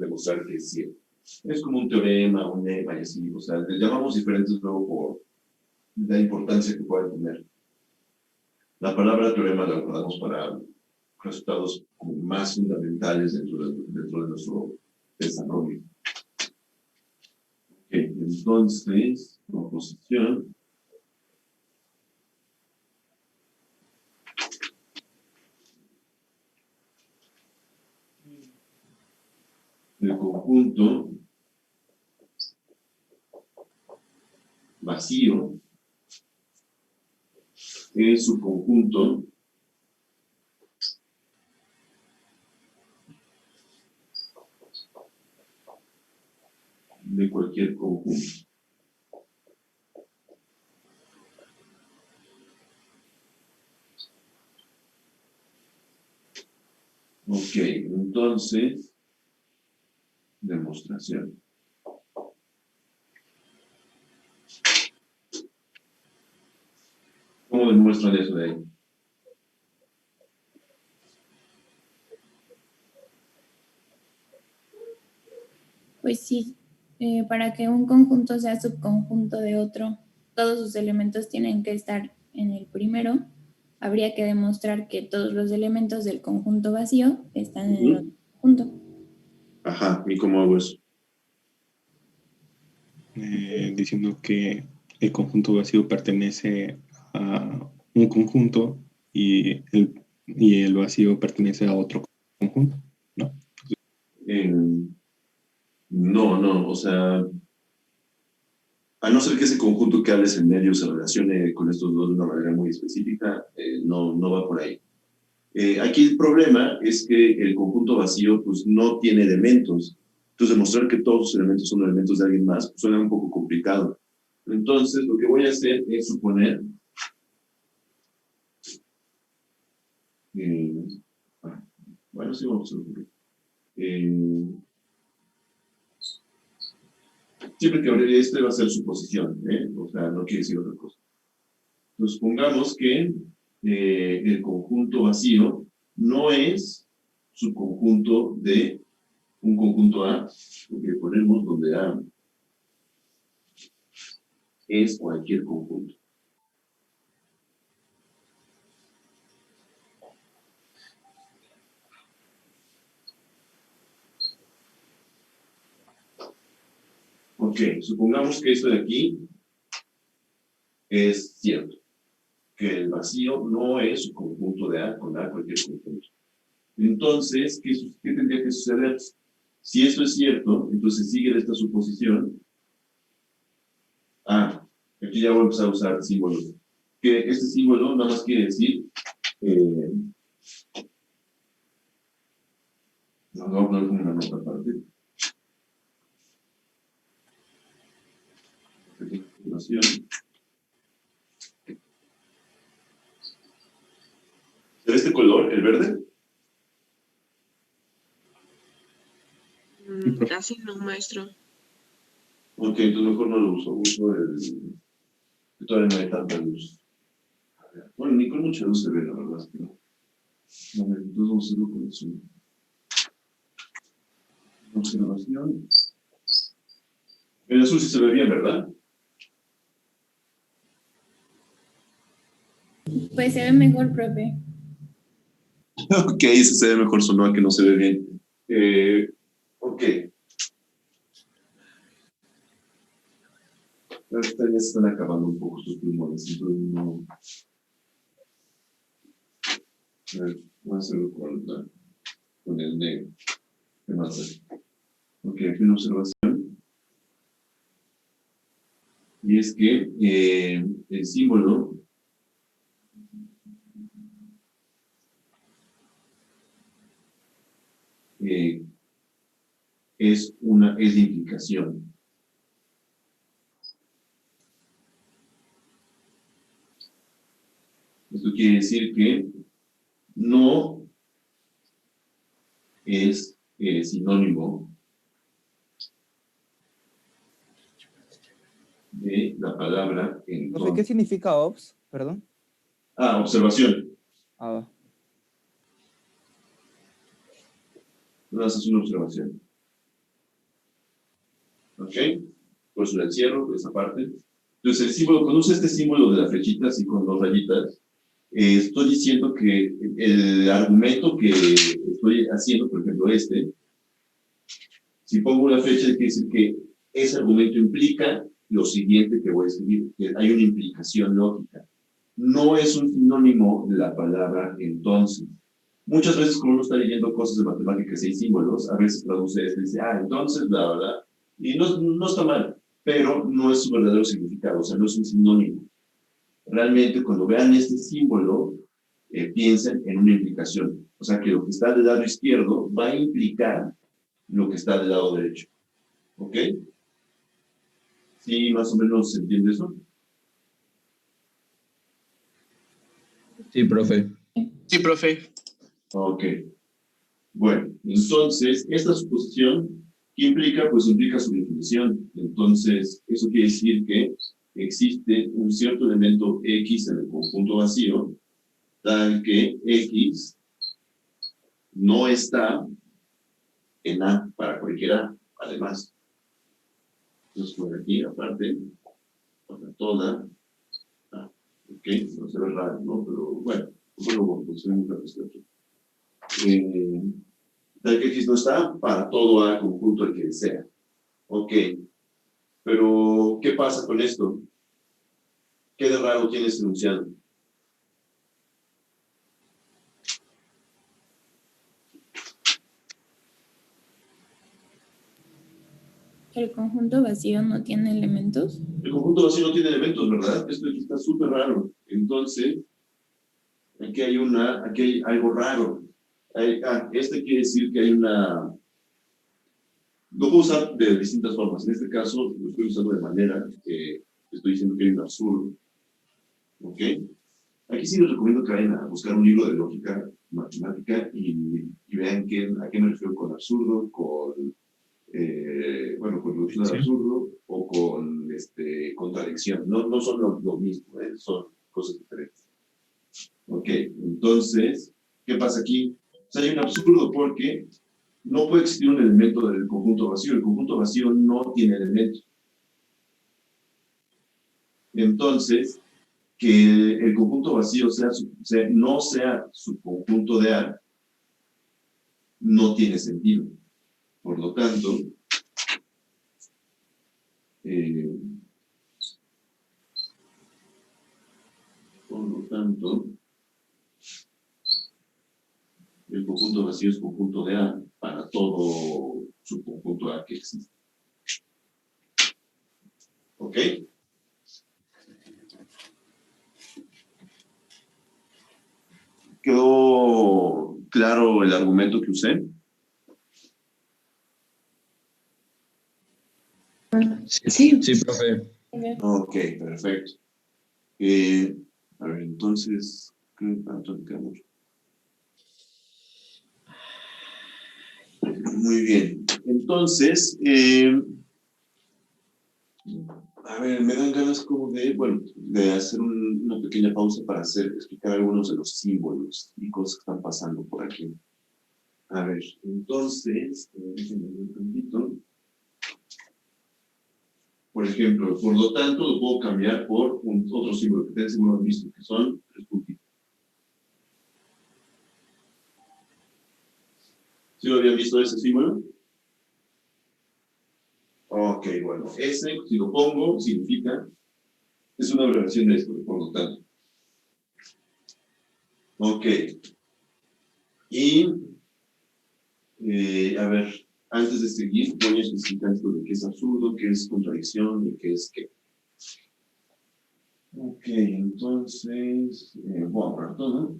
Speaker 1: que es cierto. Es como un teorema, un lema y así. O sea, le llamamos diferentes luego por la importancia que puede tener. La palabra teorema la guardamos para resultados como más fundamentales dentro de nuestro desarrollo. Ok, entonces, proposición. El conjunto vacío es su conjunto de cualquier conjunto. Ok, entonces, demostración. ¿Cómo demuestran eso de ahí?
Speaker 6: Pues sí, para que un conjunto sea subconjunto de otro, todos sus elementos tienen que estar en el primero. Habría que demostrar que todos los elementos del conjunto vacío están en el otro conjunto.
Speaker 1: Ajá, ¿y cómo hago eso?
Speaker 8: Diciendo que el conjunto vacío pertenece a un conjunto y el vacío pertenece a otro conjunto, ¿no?
Speaker 1: No, o sea, a no ser que ese conjunto que hables en medio se relacione con estos dos de una manera muy específica, no va por ahí. Aquí el problema es que el conjunto vacío pues no tiene elementos. Entonces demostrar que todos los elementos son elementos de alguien más pues, suena un poco complicado. Entonces lo que voy a hacer es suponer bueno, sí vamos a suponer. Siempre que hable esto va a ser suposición, o sea, no quiere decir otra cosa. Entonces supongamos que el conjunto vacío no es subconjunto de un conjunto A, porque ponemos donde A es cualquier conjunto. Ok, supongamos que esto de aquí es cierto, que el vacío no es un conjunto de A con A cualquier conjunto. Entonces, ¿qué tendría que suceder? Si esto es cierto, entonces sigue esta suposición. Aquí ya voy a empezar a usar símbolos. Que este símbolo nada más quiere decir no, voy a poner como una nota aparte. ¿Se ve este color, el verde?
Speaker 11: Casi no, maestro.
Speaker 1: Ok, entonces mejor no lo uso el... Todavía no hay tanta luz. Bueno, ni con mucha luz se ve, la verdad. Pero... A ver, entonces vamos a hacerlo con el zoom. Observación. El azul sí se ve bien, ¿verdad?
Speaker 6: Pues se ve mejor, profe.
Speaker 1: Ok, se ve mejor, sonó a que no se ve bien. Ok. Ahorita ya se están acabando un poco sus plumones, entonces no. A ver, voy a hacerlo con el negro. ¿Qué más hay? Ok, aquí una observación. Y es que el símbolo es de implicación. Esto quiere decir que no es sinónimo de la palabra
Speaker 2: Profe, ¿qué
Speaker 1: entonces.
Speaker 2: significa obs? Perdón.
Speaker 1: Observación.
Speaker 2: Ah,
Speaker 1: No haces una observación. ¿Ok? Por eso la encierro, esa parte. Entonces, el símbolo, cuando uso este símbolo de las flechitas y con dos rayitas, estoy diciendo que el argumento que estoy haciendo, por ejemplo, si pongo una flecha, quiere decir que ese argumento implica lo siguiente que voy a escribir, que hay una implicación lógica. No es un sinónimo de la palabra entonces. Muchas veces, como uno está leyendo cosas de matemáticas y hay símbolos, a veces traduce esto y dice, entonces, bla, bla, bla. Y no está mal, pero no es su verdadero significado, o sea, no es un sinónimo. Realmente, cuando vean este símbolo, piensen en una implicación. O sea, que lo que está del lado izquierdo va a implicar lo que está del lado derecho. ¿Ok? ¿Sí, más o menos se entiende eso?
Speaker 7: Sí, profe.
Speaker 4: Sí, profe.
Speaker 1: Ok. Bueno, entonces, esta suposición, ¿qué implica? Pues implica su definición. Entonces, eso quiere decir que existe un cierto elemento X en el conjunto vacío, tal que X no está en A para cualquier A, además. Entonces, por aquí, aparte, para toda A. Ok, no se ve raro, ¿no? Pero bueno, pues tenemos la cuestión. Tal que X no está para todo A conjunto el que sea. Ok, pero ¿qué pasa con esto? ¿Qué de raro tiene este enunciado?
Speaker 6: ¿El conjunto vacío no tiene elementos?
Speaker 1: El conjunto vacío no tiene elementos, ¿verdad? Esto aquí está súper raro. Entonces, aquí hay algo raro. Este quiere decir que hay una... Lo puedo usar de distintas formas. En este caso, lo estoy usando de manera que estoy diciendo que hay un absurdo. ¿Ok? Aquí sí les recomiendo que vayan a buscar un libro de lógica matemática y vean a qué me refiero con absurdo, con reducción al absurdo o con contradicción. No son lo mismo, son cosas diferentes. Ok, entonces, ¿qué pasa aquí? O sea, hay un absurdo porque no puede existir un elemento del conjunto vacío. El conjunto vacío no tiene elementos. Entonces, que el conjunto vacío no sea su conjunto de A, no tiene sentido. Por lo tanto, el conjunto vacío es conjunto de A para todo su conjunto A que existe. ¿Ok? ¿Quedó claro el argumento que usé?
Speaker 7: Sí, sí, profe.
Speaker 1: Ok, perfecto. A ver, entonces, muy bien. Entonces, a ver, me dan ganas como de hacer una pequeña pausa para explicar algunos de los símbolos y cosas que están pasando por aquí. A ver, entonces, déjenme ver un tantito. Por ejemplo, por lo tanto, lo puedo cambiar por otro símbolo que ustedes seguro han visto, que son 3 puntitos. ¿Sí lo habían visto ese símbolo? Ok, bueno, ese, si lo pongo, significa, es una abreviación de esto, por lo tanto. Ok. Y, a ver, antes de seguir, voy a especificar esto de qué es absurdo, qué es contradicción y qué es qué. Ok, entonces, voy a borrar todo.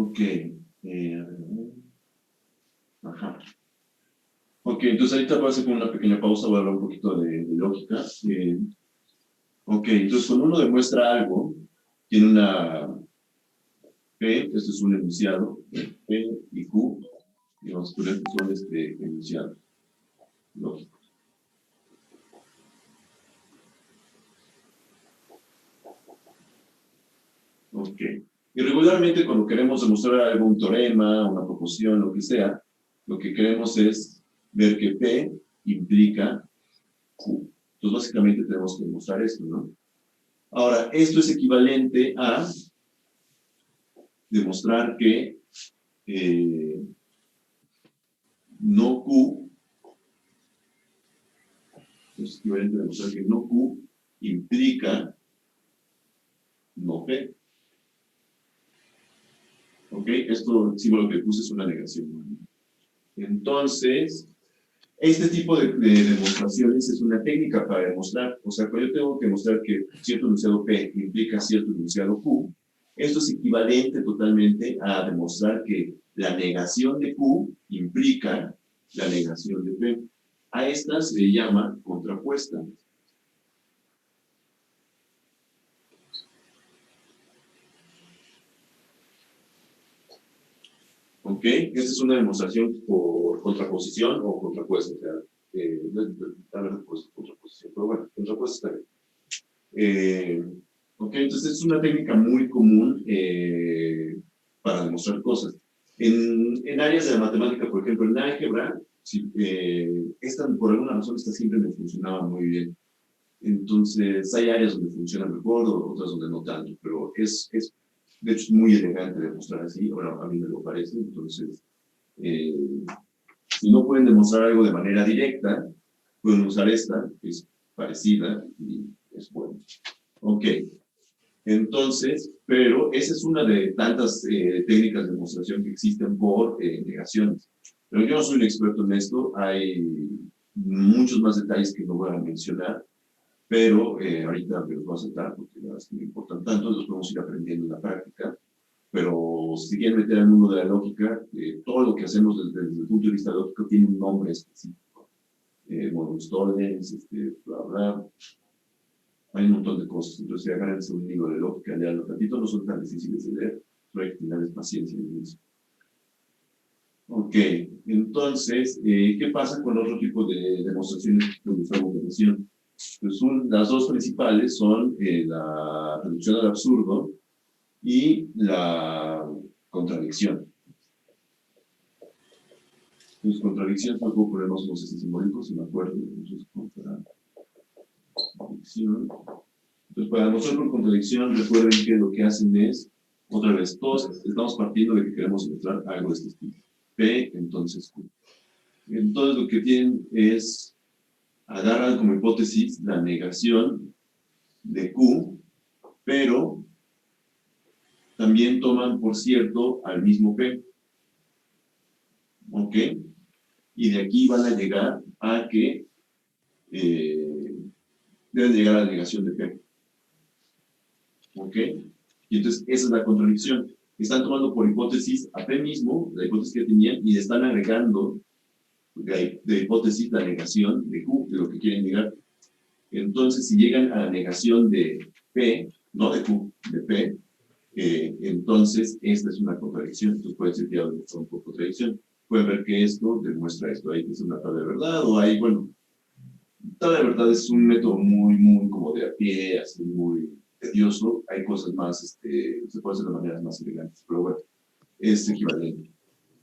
Speaker 1: Ok. Ajá. Ok, entonces ahorita voy a hacer como una pequeña pausa, voy a hablar un poquito de lógica. Ok, entonces cuando uno demuestra algo, tiene una P, esto es un enunciado, P y Q, y vamos a poner que son enunciado lógico. Ok. Y regularmente cuando queremos demostrar algo, un teorema, una proposición, lo que sea, lo que queremos es ver que P implica Q. Entonces básicamente tenemos que demostrar esto, ¿no? Ahora, esto es equivalente a demostrar que no Q, es equivalente a demostrar que no Q implica no P. ¿Ok? Esto, el símbolo que puse es una negación, ¿no? Entonces, este tipo de demostraciones es una técnica para demostrar, o sea, cuando yo tengo que demostrar que cierto enunciado P implica cierto enunciado Q, esto es equivalente totalmente a demostrar que la negación de Q implica la negación de P. A esta se le llama contrapuesta. ¿Ok? Esta es una demostración por contraposición o contrapuesta. O sea, a ver, pues, contraposición, pero bueno, contrapuesta está bien. Ok, entonces es una técnica muy común para demostrar cosas. En áreas de la matemática, por ejemplo, en álgebra, si, esta, por alguna razón, esta siempre me funcionaba muy bien. Entonces, hay áreas donde funciona mejor, otras donde no tanto, pero de hecho, es muy elegante demostrar así, bueno, a mí me lo parece. Entonces, si no pueden demostrar algo de manera directa, pueden usar esta, que es parecida y es bueno. Ok, entonces, pero esa es una de tantas técnicas de demostración que existen por negaciones. Pero yo no soy un experto en esto, hay muchos más detalles que no voy a mencionar, pero ahorita me los voy a saltar porque la verdad es que me importan tanto, los podemos ir aprendiendo en la práctica. Pero si quieren meter al mundo de la lógica, todo lo que hacemos desde el punto de vista lógico tiene un nombre específico. Módulos Tollens, bla, bla. Hay un montón de cosas. Entonces, agárrense un libro de lógica, leanlo ratito, no son tan difíciles de leer, pero hay que tener paciencia en eso. Ok, entonces, ¿qué pasa con otro tipo de demostraciones de nuestra argumentación? Pues las dos principales son la reducción al absurdo y la contradicción. Entonces, contradicción, tampoco ponemos voces simbólicos, si me acuerdo. Entonces, contradicción. Entonces, para demostrar por contradicción, recuerden que lo que hacen es, otra vez, todos estamos partiendo de que queremos demostrar algo de este tipo. P, entonces Q. Entonces, lo que tienen es, agarran como hipótesis la negación de Q, pero también toman por cierto al mismo P. ¿Ok? Y de aquí van a llegar a que deben llegar a la negación de P. ¿Ok? Y entonces esa es la contradicción. Están tomando por hipótesis a P mismo, la hipótesis que tenían, y le están agregando de hipótesis la negación de Q, de lo que quieren llegar. Entonces, si llegan a la negación de P, no de Q, de P, entonces esta es una contradicción. Entonces puede ser que son por contradicción. pueden ver que esto demuestra esto. Hay que hacer una tabla de verdad, o hay, bueno, tabla de verdad es un método muy como de a pie, así muy tedioso. Hay cosas más, se puede hacer de maneras más elegantes, pero bueno, es equivalente.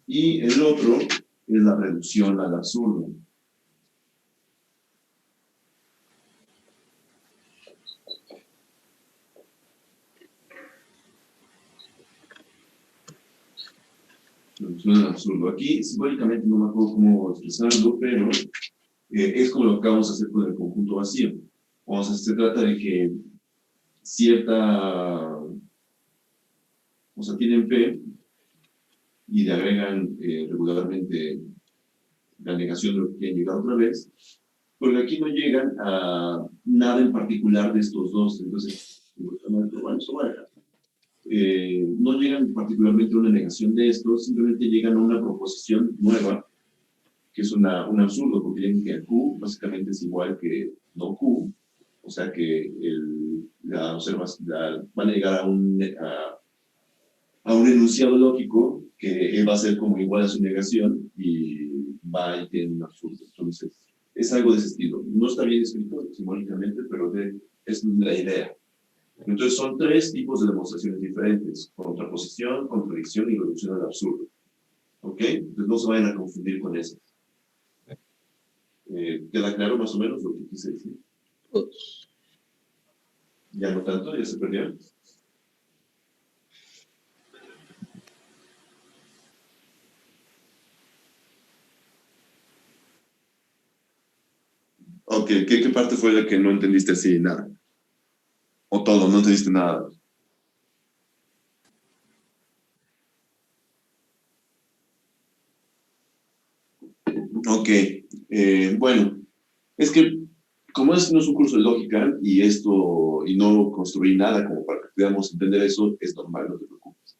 Speaker 1: Y el otro es la reducción al absurdo. Reducción al absurdo. Aquí, simbólicamente, no me acuerdo cómo expresarlo, pero es como lo que acabamos de hacer con el conjunto vacío. O sea, se trata de que cierta, o sea, tienen P y le agregan regularmente la negación de lo que quieren llegar otra vez, porque aquí no llegan a nada en particular de estos dos. Entonces, bueno, eso va a dejar. No llegan particularmente a una negación de esto, simplemente llegan a una proposición nueva, que es un absurdo, porque dicen que el Q básicamente es igual que no Q, o sea que van a llegar a un enunciado lógico que va a ser como igual a su negación y va y tiene un absurdo. Entonces, es algo de ese estilo. No está bien escrito simbólicamente, pero es la idea. Entonces, son tres tipos de demostraciones diferentes: contraposición, contradicción y reducción al absurdo. ¿Ok? Entonces, no se vayan a confundir con eso. ¿Queda claro más o menos lo que quise decir? ¿Ya no tanto? ¿Ya se perdió? Ok, ¿qué parte fue la que no entendiste así? Nada. O todo, no entendiste nada. Ok, bueno, es que como no es un curso de lógica y no construí nada como para que podamos entender eso, es normal, no te preocupes.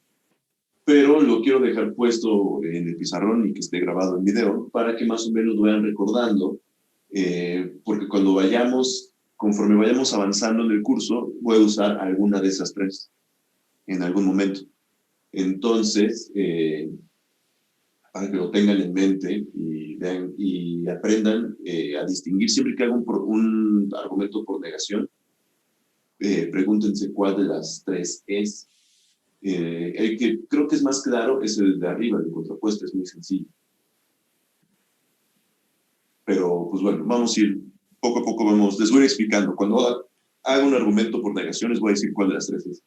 Speaker 1: Pero lo quiero dejar puesto en el pizarrón y que esté grabado en video para que más o menos lo vayan recordando, porque conforme vayamos avanzando en el curso, voy a usar alguna de esas tres en algún momento. Entonces, para que lo tengan en mente y vean y aprendan a distinguir siempre que haga un argumento por negación, pregúntense cuál de las tres es. El que creo que es más claro es el de arriba, el de contrapuesto, es muy sencillo. Pero, pues bueno, vamos a ir poco a poco, les voy a ir explicando. Cuando haga un argumento por negación, les voy a decir cuál de las tres es.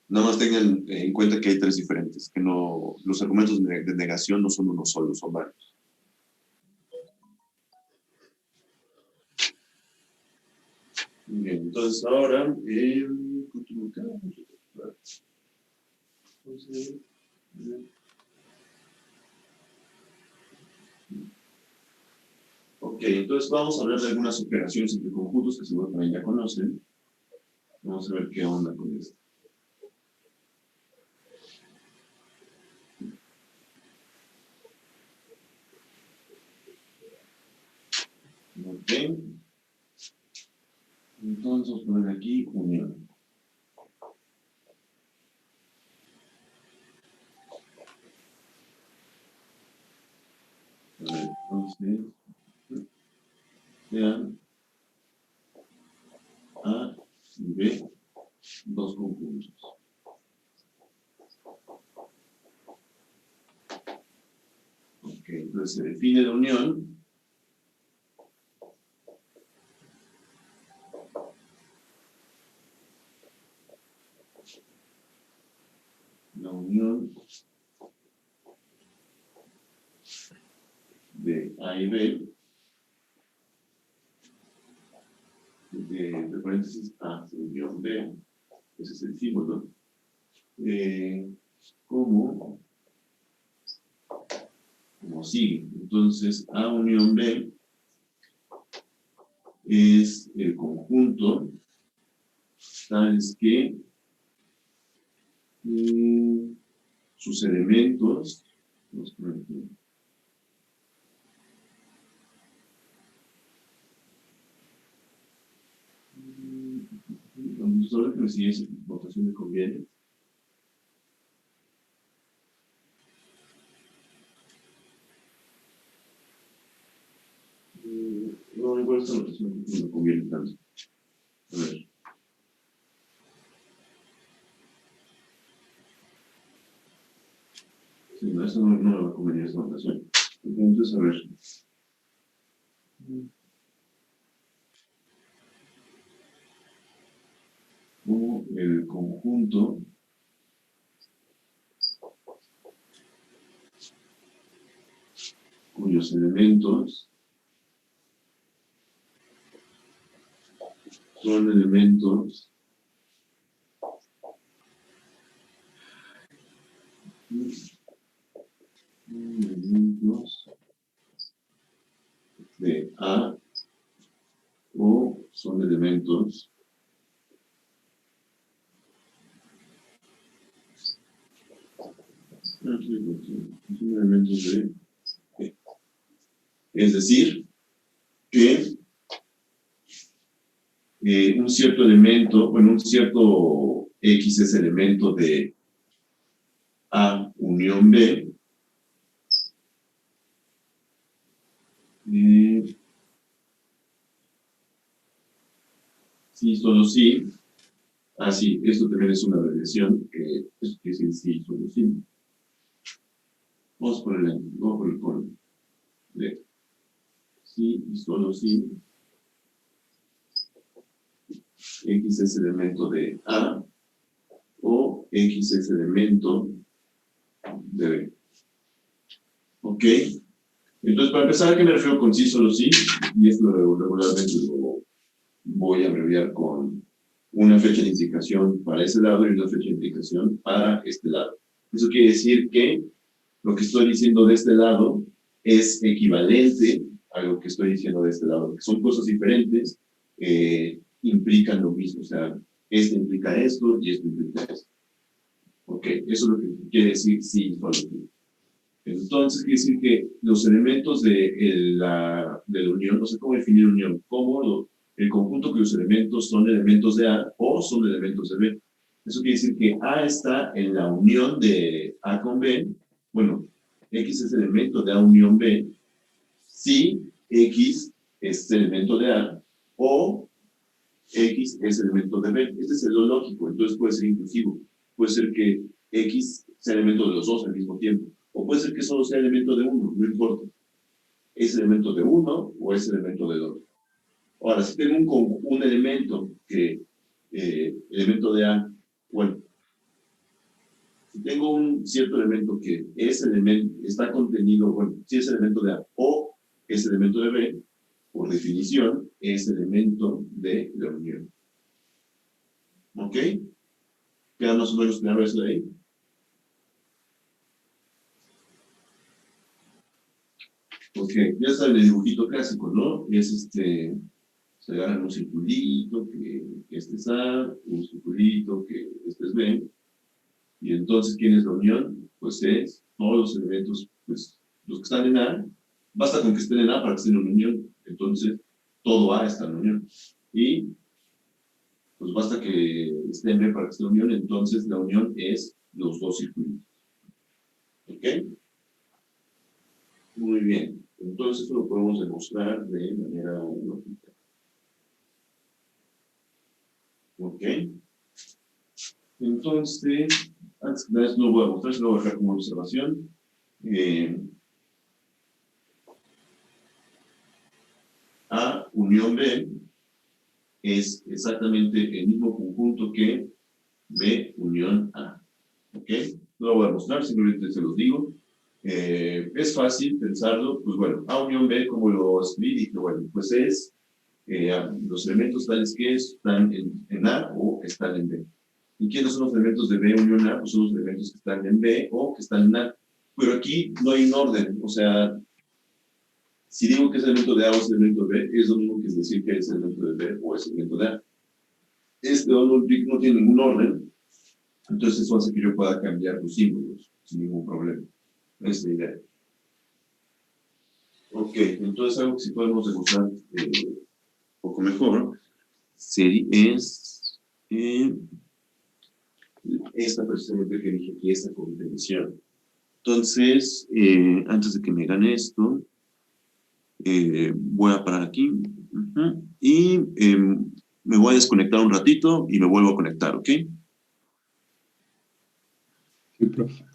Speaker 1: Nada más tengan en cuenta que hay tres diferentes, que los argumentos de negación no son uno solo, son varios. Bien, entonces ahora, ok, entonces vamos a hablar de algunas operaciones entre conjuntos que seguro también ya conocen. Vamos a ver qué onda con esto. Ok. Entonces vamos a poner aquí unión. A ver, entonces, vean A y B, dos conjuntos. Ok, entonces se define la unión. La unión de A y B, de paréntesis A, unión B, ese es el símbolo, como sigue. Entonces, A unión B es el conjunto tales que sus elementos, vamos a poner aquí, solo que si esa notación me conviene. eso no me conviene tanto. A ver. Sí, no, eso no me va a convenir esta notación. Entonces, a ver. O el conjunto cuyos elementos son elementos de A o son elementos de B. Es decir, que un cierto elemento, bueno, un cierto X es elemento de A unión B, sí, solo sí. Ah, sí, esto también es una abreviación, esto quiere decir sí, solo sí. Vamos por el con. Sí y solo sí. X es elemento de A o X es elemento de B. ¿Ok? Entonces, para empezar, ¿a qué me refiero con sí, solo sí? Y esto regularmente lo voy a abreviar con una fecha de indicación para ese lado y una fecha de indicación para este lado. Eso quiere decir que lo que estoy diciendo de este lado es equivalente a lo que estoy diciendo de este lado, que son cosas diferentes, implican lo mismo, o sea, este implica esto y esto implica esto. Ok, eso es lo que quiere decir sí, solo sí. Entonces, quiere decir que los elementos de la unión, no sé cómo definir unión, como el conjunto cuyos elementos son elementos de A o son elementos de B. Eso quiere decir que A está en la unión de A con B, bueno, X es elemento de A unión B, si X es elemento de A o X es elemento de B. Este es lo lógico, entonces puede ser inclusivo. Puede ser que X sea elemento de los dos al mismo tiempo. O puede ser que solo sea elemento de uno, no importa. ¿Es elemento de uno o es elemento de dos? Ahora, si tengo un elemento que, elemento de A, bueno, si tengo un cierto elemento que es elemento, está contenido, bueno, si es elemento de A o es elemento de B, por definición, es elemento de la unión. ¿Ok? ¿Queda más o menos claro eso de ahí? Ok, ya saben el dibujito clásico, ¿no? Es se agarran un circulito, que este es A, un circulito, que este es B, y entonces, ¿quién es la unión? Pues es todos los elementos, pues, los que están en A, basta con que estén en A para que estén en una unión, entonces, todo A está en unión, y, pues, basta que esté en B para que esté en unión, entonces, la unión es los dos circulitos. ¿Ok? Muy bien. Entonces, eso lo podemos demostrar de manera lógica. ¿Ok? Entonces, antes que nada, no lo voy a mostrar, sino lo voy a dejar como observación. A unión B es exactamente el mismo conjunto que B unión A. ¿Ok? No lo voy a mostrar, simplemente se los digo. Es fácil pensarlo, pues bueno, A unión B, como lo escribí, dije, bueno, pues es los elementos tales que están en A o están en B. ¿Y quiénes son los elementos de B unión A? Pues son los elementos que están en B o que están en A. Pero aquí no hay un orden, o sea, si digo que es elemento de A o es elemento de B, es lo mismo que decir que es elemento de B o es elemento de A. Este no tiene ningún orden, entonces eso hace que yo pueda cambiar los símbolos sin ningún problema. Esa es la idea. Ok, entonces algo que sí podemos demostrar un poco mejor es esta precisamente que dije aquí, esta contención. Entonces, antes de que me gane esto, voy a parar aquí. Ujú. Y me voy a desconectar un ratito y me vuelvo a conectar, ¿ok?
Speaker 8: Sí, profe.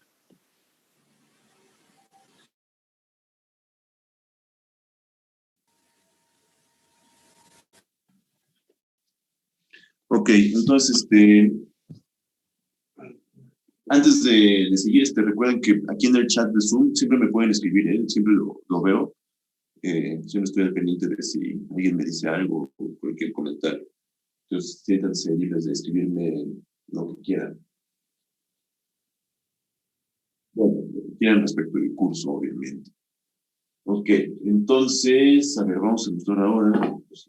Speaker 1: Ok, entonces, antes de seguir, recuerden que aquí en el chat de Zoom siempre me pueden escribir, ¿eh? Siempre lo veo. Siempre estoy al pendiente de si alguien me dice algo o cualquier comentario. Entonces, siéntanse libres de escribirme lo que quieran. Bueno, lo que quieran respecto del curso, obviamente. Ok, entonces, a ver, vamos a mostrar ahora. Pues,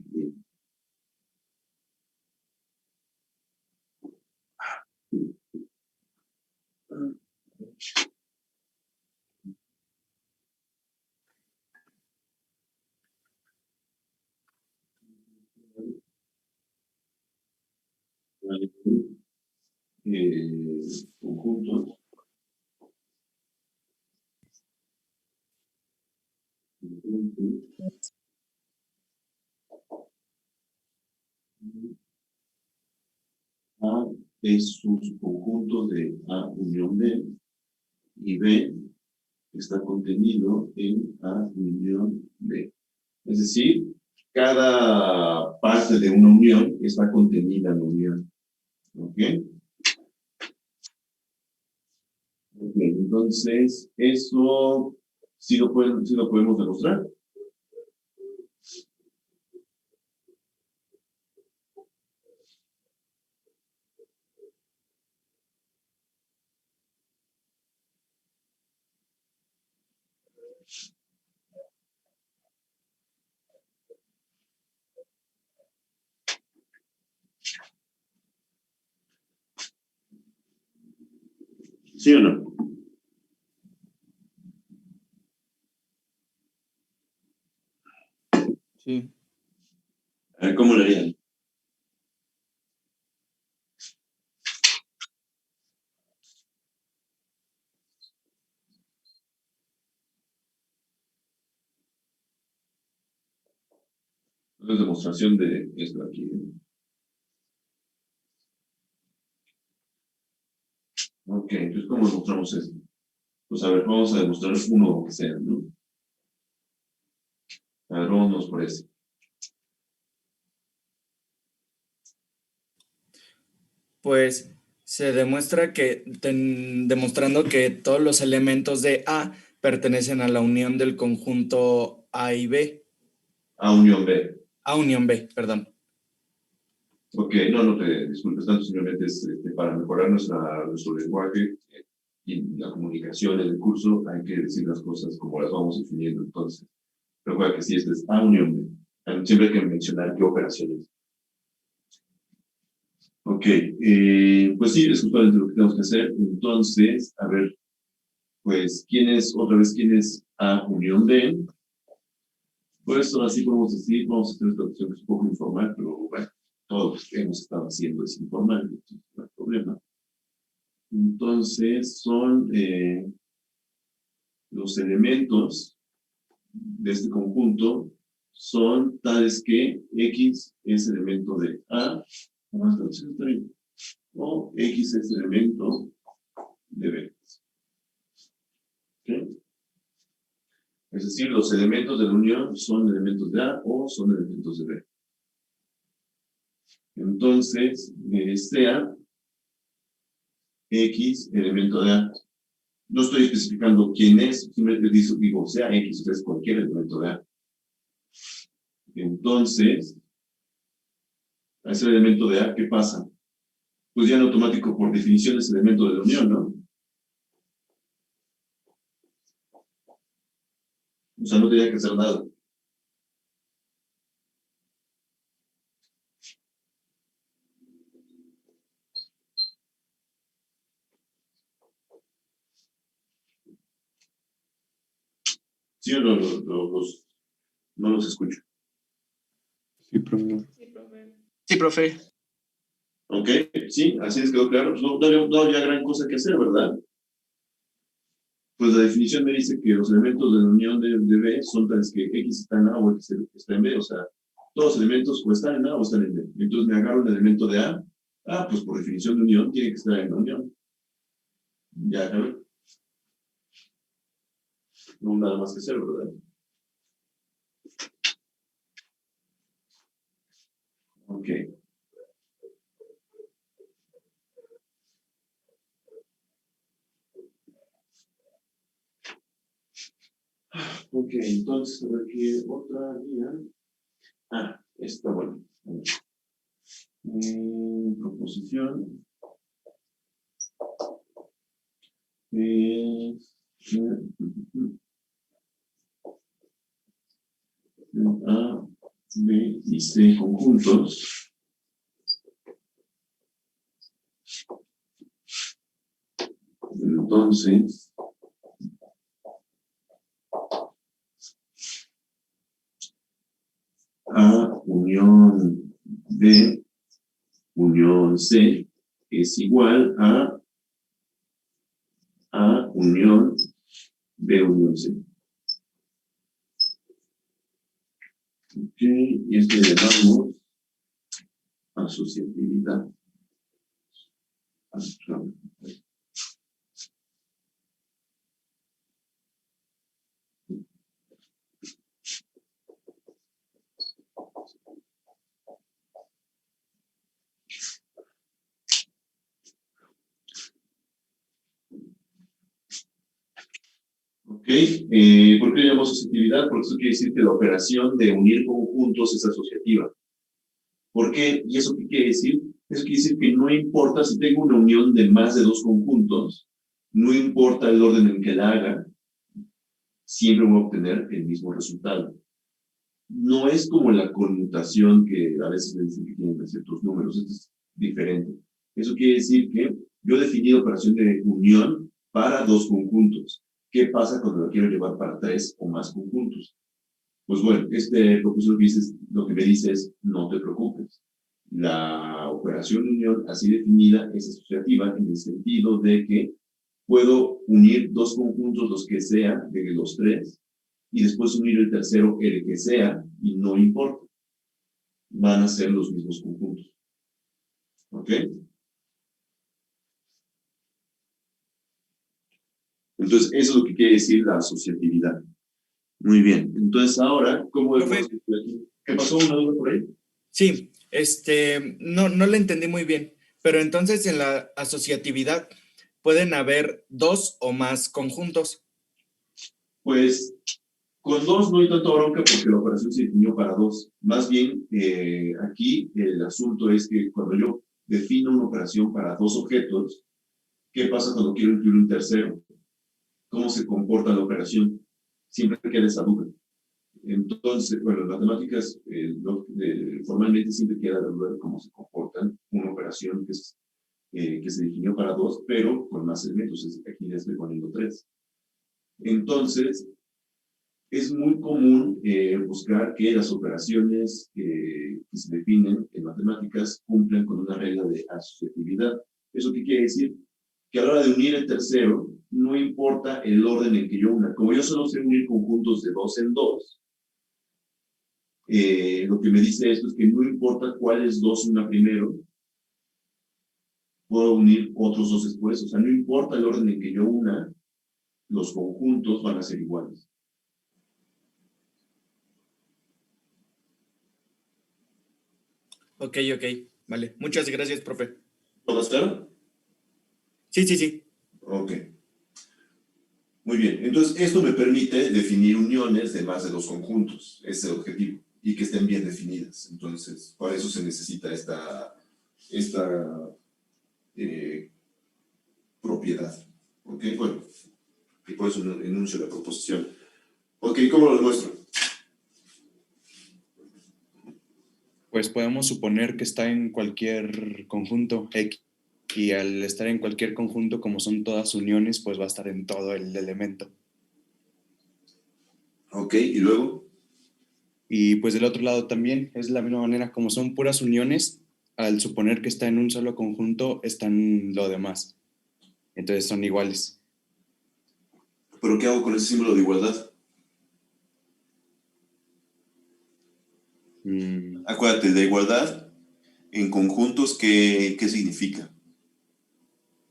Speaker 1: conjuntos. A es un subconjunto de A unión B y B está contenido en A unión B. Es decir, cada parte de una unión está contenida en la unión. ¿Ok? Ok, entonces, eso sí sí lo podemos demostrar. ¿Sí o no?
Speaker 2: Sí.
Speaker 1: A ver, ¿cómo lo harían? Es demostración de esto aquí. Ok, entonces, ¿cómo demostramos esto? Pues a ver, vamos a demostrar uno que sea, ¿no? A ver, vámonos por ese.
Speaker 3: Pues se demuestra demostrando que todos los elementos de A pertenecen a la unión del conjunto A y B.
Speaker 1: A unión B.
Speaker 3: A unión B, perdón.
Speaker 1: Ok, no te disculpes tanto, simplemente es para mejorar nuestro lenguaje y la comunicación en el curso, hay que decir las cosas como las vamos definiendo. Entonces, recuerda que si este es A unión B, siempre hay que mencionar qué operaciones. Ok, pues sí, es justamente lo que tenemos que hacer. Entonces, a ver, pues, ¿quién es A unión B? Pues ahora sí podemos decir, vamos a hacer esta opción que es un poco informal, pero bueno, todo lo que hemos estado haciendo es informal, entonces no hay problema. Entonces, son los elementos de este conjunto son tales que X es elemento de A, o X es elemento de B. ¿Okay? Es decir, los elementos de la unión son elementos de A o son elementos de B. Entonces, sea X elemento de A. No estoy especificando quién es, simplemente digo sea X, es cualquier elemento de A. Entonces, a ese elemento de A, ¿qué pasa? Pues ya en automático, por definición, es elemento de la unión, ¿no? O sea, no tenía que hacer nada. ¿Sí o no? No los escucho.
Speaker 8: Sí, profe.
Speaker 3: Sí, profe.
Speaker 1: ¿Ok? Sí, así les quedó claro. No había gran cosa que hacer, ¿verdad? Pues la definición me dice que los elementos de la unión de B son tales que X está en A o X está en B, o sea, Todos los elementos o están en A o están en B. Entonces me agarro un elemento de A. Ah, pues por definición de unión tiene que estar en la unión. Ya, ¿sabes? No nada más que hacer, ¿verdad? Ok. Ok, entonces, a ver qué otra guía. Ah, está bueno. Proposición. A, B y C conjuntos. Entonces, A unión B unión C es igual a unión B unión C. Ok, y esto le llamamos asociatividad. Ok, ¿por qué le llamamos asociatividad? Porque eso quiere decir que la operación de unir conjuntos es asociativa. ¿Por qué? ¿Y eso qué quiere decir? Eso quiere decir que no importa si tengo una unión de más de dos conjuntos, no importa el orden en que la haga, siempre voy a obtener el mismo resultado. No es como la conmutación que a veces le dicen que tienen ciertos números, esto es diferente. Eso quiere decir que yo definí la operación de unión para dos conjuntos. ¿Qué pasa cuando lo quiero llevar para tres o más conjuntos? Pues bueno, este profesor lo que me dice es, no te preocupes. La operación unión así definida es asociativa en el sentido de que puedo unir dos conjuntos, los que sea, de los tres, y después unir el tercero, el que sea, y no importa. Van a ser los mismos conjuntos. ¿Ok? Entonces, eso es lo que quiere decir la asociatividad. Muy bien. Entonces, ahora, ¿cómo vemos? ¿Qué pasó? ¿Una duda por ahí?
Speaker 3: Sí, no lo entendí muy bien, pero entonces en la asociatividad pueden haber dos o más conjuntos.
Speaker 1: Pues con dos no hay tanta bronca porque la operación se definió para dos. Más bien, aquí el asunto es que cuando yo defino una operación para dos objetos, ¿qué pasa cuando quiero incluir un tercero? ¿Cómo se comporta la operación? Siempre queda esa duda. Entonces, bueno, en matemáticas formalmente siempre queda la duda de cómo se comportan una operación que se definió para dos, pero con más elementos. Aquí ya estoy poniendo tres. Entonces, es muy común buscar que las operaciones que se definen en matemáticas cumplan con una regla de asociatividad. ¿Eso qué quiere decir? Que a la hora de unir el tercero, no importa el orden en que yo una. Como yo solo sé unir conjuntos de dos en dos, lo que me dice esto es que no importa cuáles dos una primero, puedo unir otros dos después. O sea, no importa el orden en que yo una, los conjuntos van a ser iguales.
Speaker 3: Ok, vale. Muchas gracias, profe.
Speaker 1: ¿Todo está claro?
Speaker 3: Sí.
Speaker 1: Ok. Muy bien. Entonces, esto me permite definir uniones de más de dos conjuntos. Ese es el objetivo. Y que estén bien definidas. Entonces, para eso se necesita esta propiedad. ¿Ok? Bueno. Y por eso enuncio la proposición. Ok, ¿cómo lo demuestro?
Speaker 11: Pues podemos suponer que está en cualquier conjunto X. Y al estar en cualquier conjunto, como son todas uniones, pues va a estar en todo el elemento.
Speaker 1: Ok, ¿y luego?
Speaker 11: Y pues del otro lado también, es la misma manera, como son puras uniones, al suponer que está en un solo conjunto, están lo demás. Entonces son iguales.
Speaker 1: ¿Pero qué hago con ese símbolo de igualdad? Acuérdate, de igualdad en conjuntos, ¿qué significa?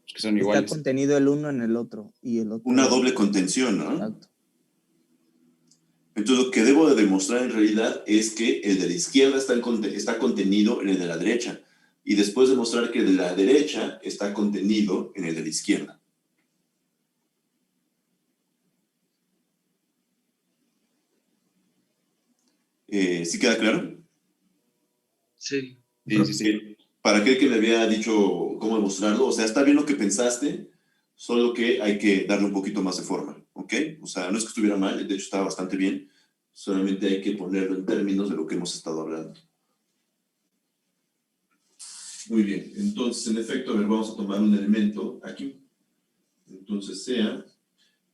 Speaker 11: Que son
Speaker 2: Está
Speaker 11: iguales.
Speaker 2: contenido el uno en el otro y el otro.
Speaker 1: Una doble contención, ¿no?
Speaker 2: Exacto.
Speaker 1: Entonces, lo que debo de demostrar en realidad es que el de la izquierda está contenido en el de la derecha. Y después demostrar que el de la derecha está contenido en el de la izquierda. ¿Sí queda claro?
Speaker 7: Sí.
Speaker 11: Sí.
Speaker 1: Para aquel que me había dicho cómo demostrarlo, o sea, está bien lo que pensaste, solo que hay que darle un poquito más de forma, ¿ok? O sea, no es que estuviera mal, de hecho estaba bastante bien, solamente hay que ponerlo en términos de lo que hemos estado hablando. Muy bien, entonces, en efecto, a ver, vamos a tomar un elemento aquí. Entonces, sea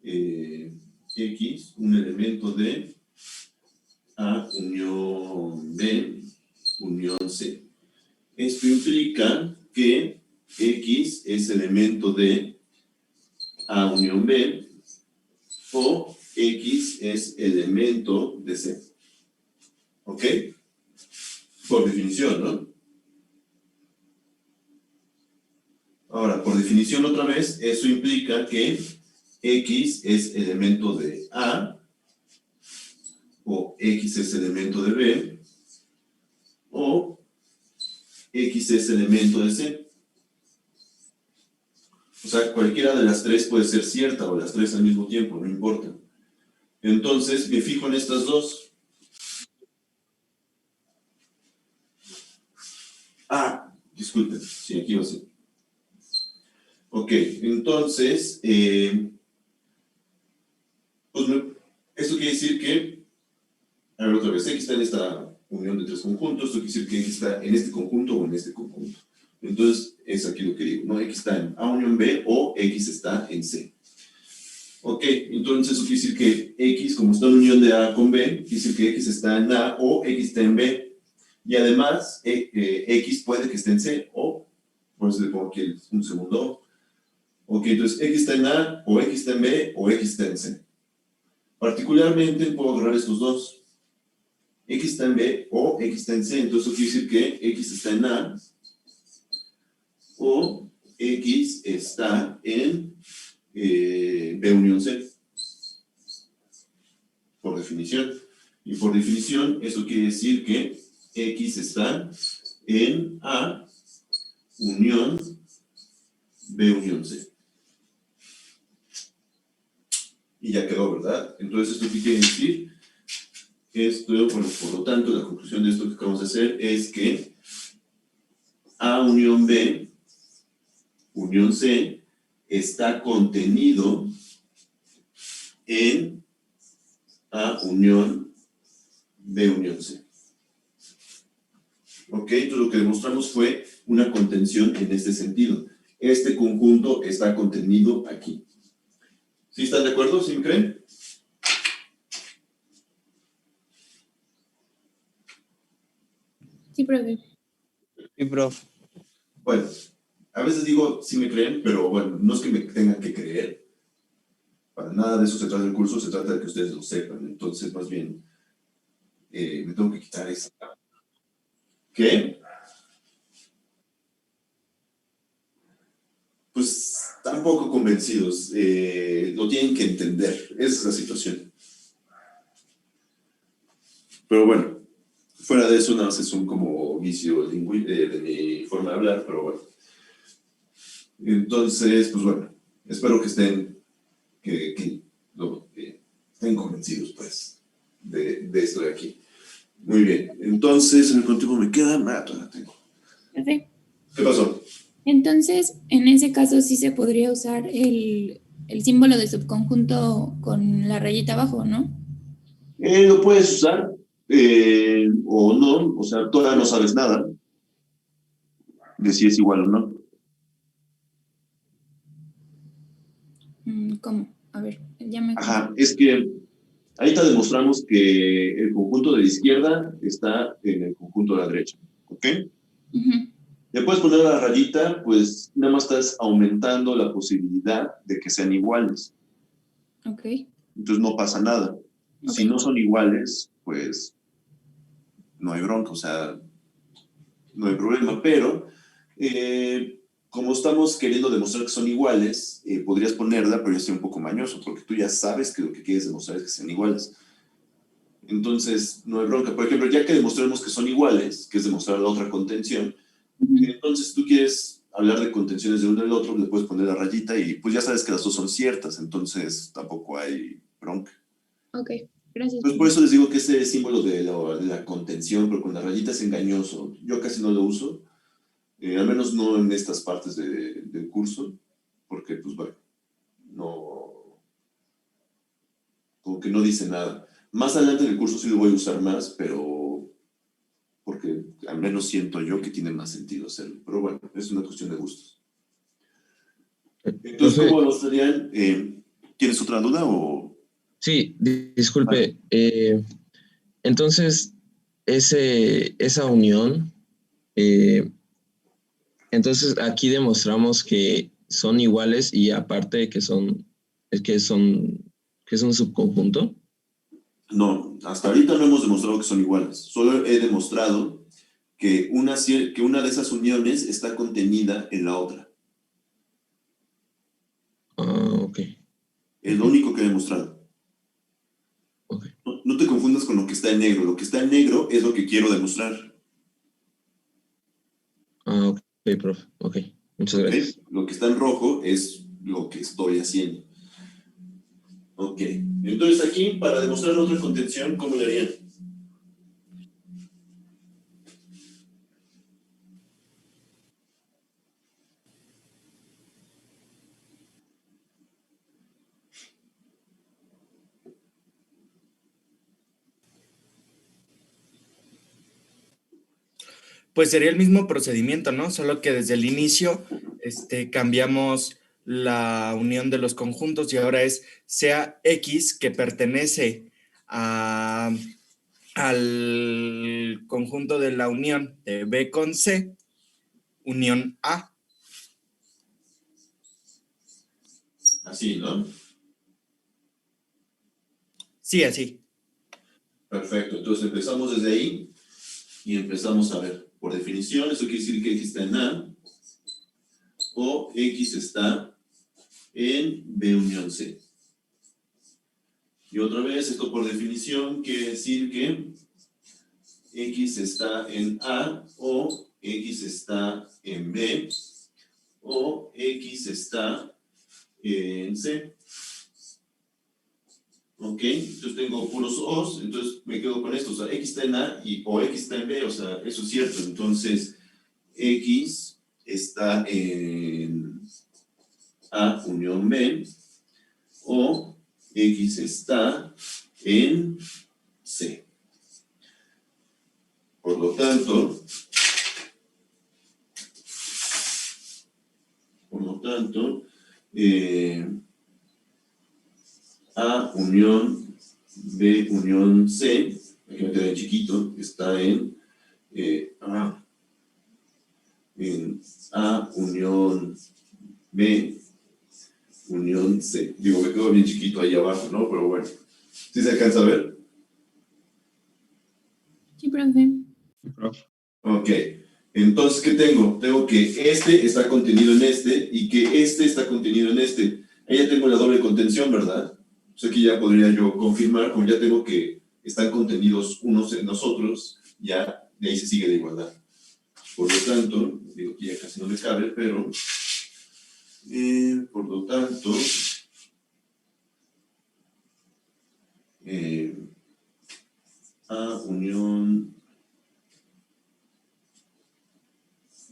Speaker 1: X, un elemento de A unión B, unión C. Esto implica que X es elemento de A unión B o X es elemento de C. ¿Ok? Por definición, ¿no? Ahora, por definición otra vez, eso implica que X es elemento de A o X es elemento de B o X es elemento de C. O sea, cualquiera de las tres puede ser cierta o las tres al mismo tiempo, no importa. Entonces, me fijo en estas dos. Disculpen, sí, aquí va a ser. Ok, entonces, pues esto quiere decir que, a ver otra vez, X está en esta unión de tres conjuntos, esto quiere decir que X está en este conjunto o en este conjunto. Entonces, es aquí lo que digo, ¿no? X está en A unión B o X está en C. Ok, entonces eso quiere decir que X, como está en unión de A con B, quiere decir que X está en A o X está en B. Y además, X puede que esté en C o, por eso le pongo aquí un segundo. Ok, entonces X está en A o X está en B o X está en C. Particularmente puedo agarrar estos dos. X está en B o X está en C. Entonces eso quiere decir que X está en A o X está en B unión C. Por definición. Y por definición, eso quiere decir que X está en A unión B unión C. Y ya quedó, ¿verdad? Entonces, ¿esto qué quiere decir? Esto, bueno, por lo tanto, la conclusión de esto que acabamos de hacer es que A unión B unión C está contenido en A unión B unión C. Ok, entonces lo que demostramos fue una contención en este sentido. Este conjunto está contenido aquí. ¿Sí están de acuerdo? ¿Sí me creen?
Speaker 6: Sí, profe.
Speaker 2: Sí, profe.
Speaker 1: Bueno, a veces digo sí me creen, pero bueno, no es que me tengan que creer. Para nada de eso se trata el curso, se trata de que ustedes lo sepan. Entonces, más bien, me tengo que quitar esa. ¿Qué? Pues tampoco convencidos. Lo tienen que entender. Esa es la situación. Pero bueno, fuera de eso, nada más es un como vicio de mi forma de hablar, pero bueno. Entonces, pues bueno, espero que estén convencidos, pues, de esto de aquí. Muy bien, entonces, ¿en el tiempo me queda? Todavía tengo.
Speaker 6: Profe.
Speaker 1: ¿Qué pasó?
Speaker 6: Entonces, en ese caso sí se podría usar el símbolo de subconjunto con la rayita abajo, ¿no?
Speaker 1: Lo puedes usar o no, o sea, todavía no sabes nada de si es igual o no.
Speaker 6: ¿Cómo? A ver, ya me...
Speaker 1: Ajá, es que ahí te demostramos que el conjunto de la izquierda está en el conjunto de la derecha, ¿ok? Le puedes poner la rayita, pues nada más estás aumentando la posibilidad de que sean iguales.
Speaker 6: Ok.
Speaker 1: Entonces no pasa nada. Si no son iguales, pues no hay bronca, o sea, no hay problema, pero como estamos queriendo demostrar que son iguales, podrías ponerla, pero ya sería un poco mañoso, porque tú ya sabes que lo que quieres demostrar es que sean iguales. Entonces, no hay bronca. Por ejemplo, ya que demostremos que son iguales, que es demostrar la otra contención, entonces tú quieres hablar de contenciones de uno y del otro, le puedes poner la rayita y pues ya sabes que las dos son ciertas, entonces tampoco hay bronca.
Speaker 6: Ok, gracias.
Speaker 1: Pues por eso les digo que ese símbolo de la contención, pero con la rayita es engañoso. Yo casi no lo uso, al menos no en estas partes del curso, porque pues bueno, no, como que no dice nada. Más adelante en el curso sí lo voy a usar más, pero porque al menos siento yo que tiene más sentido hacerlo. Pero bueno, es una cuestión de gustos. Entonces, ¿cómo lo estarían? ¿Tienes otra duda o...?
Speaker 7: Sí, disculpe. Entonces, esa unión, entonces aquí demostramos que son iguales y aparte que es un subconjunto.
Speaker 1: No, hasta ahorita no hemos demostrado que son iguales. Solo he demostrado que una de esas uniones está contenida en la otra.
Speaker 7: Ok.
Speaker 1: Es lo único que he demostrado.
Speaker 7: Okay.
Speaker 1: No te confundas con lo que está en negro. Lo que está en negro es lo que quiero demostrar.
Speaker 7: Ok, profe. Ok, muchas gracias.
Speaker 1: Lo que está en rojo es lo que estoy haciendo. Ok, entonces aquí, para demostrar la otra contención, ¿cómo le harían?
Speaker 3: Pues sería el mismo procedimiento, ¿no? Solo que desde el inicio cambiamos la unión de los conjuntos y ahora es sea X que pertenece al conjunto de la unión de B con C, unión A.
Speaker 1: Así, ¿no?
Speaker 3: Sí, así.
Speaker 1: Perfecto, entonces empezamos desde ahí y empezamos a ver. Por definición, eso quiere decir que X está en A o X está en B unión C. Y otra vez, esto por definición quiere decir que X está en A o X está en B o X está en C. Ok, entonces tengo puros O's, entonces me quedo con esto, o sea, X está en A o X está en B, o sea, eso es cierto. Entonces, X está en A unión B o X está en C. Por lo tanto, A unión B unión C, aquí me queda en chiquito, está en A unión B unión C. Digo, me quedo bien chiquito ahí abajo, ¿no? Pero bueno, ¿sí se alcanza a ver?
Speaker 6: Sí, profe.
Speaker 1: Ok, entonces, ¿qué tengo? Tengo que este está contenido en este y que este está contenido en este. Ahí ya tengo la doble contención, ¿verdad? O sea, aquí ya podría yo confirmar, como ya tengo que están contenidos unos en nosotros, ya de ahí se sigue la igualdad. Por lo tanto, digo que ya casi no me cabe, pero por lo tanto, A unión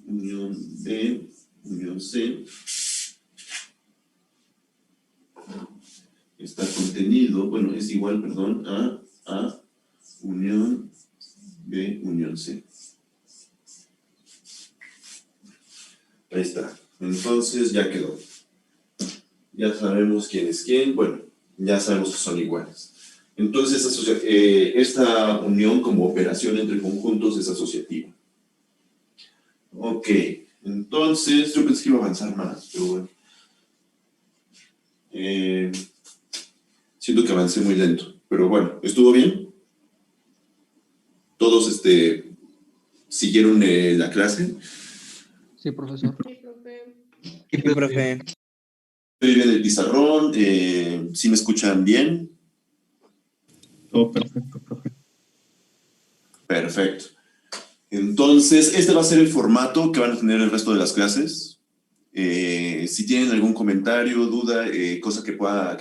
Speaker 1: B, unión C, está contenido, bueno, es igual, perdón, a unión B, unión C. Ahí está. Entonces ya quedó. Ya sabemos quién es quién, bueno, ya sabemos que son iguales. Entonces, esta unión como operación entre conjuntos es asociativa. Ok, entonces, yo pensé que iba a avanzar más, pero bueno. Siento que avancé muy lento, pero bueno, ¿estuvo bien? ¿Todo todos siguieron la clase.
Speaker 5: Sí, profesor.
Speaker 2: Sí, profe.
Speaker 1: Estoy bien el pizarrón. ¿Sí me escuchan bien?
Speaker 8: Todo perfecto, profe.
Speaker 1: Perfecto. Entonces, este va a ser el formato que van a tener el resto de las clases. Si tienen algún comentario, duda, cosa que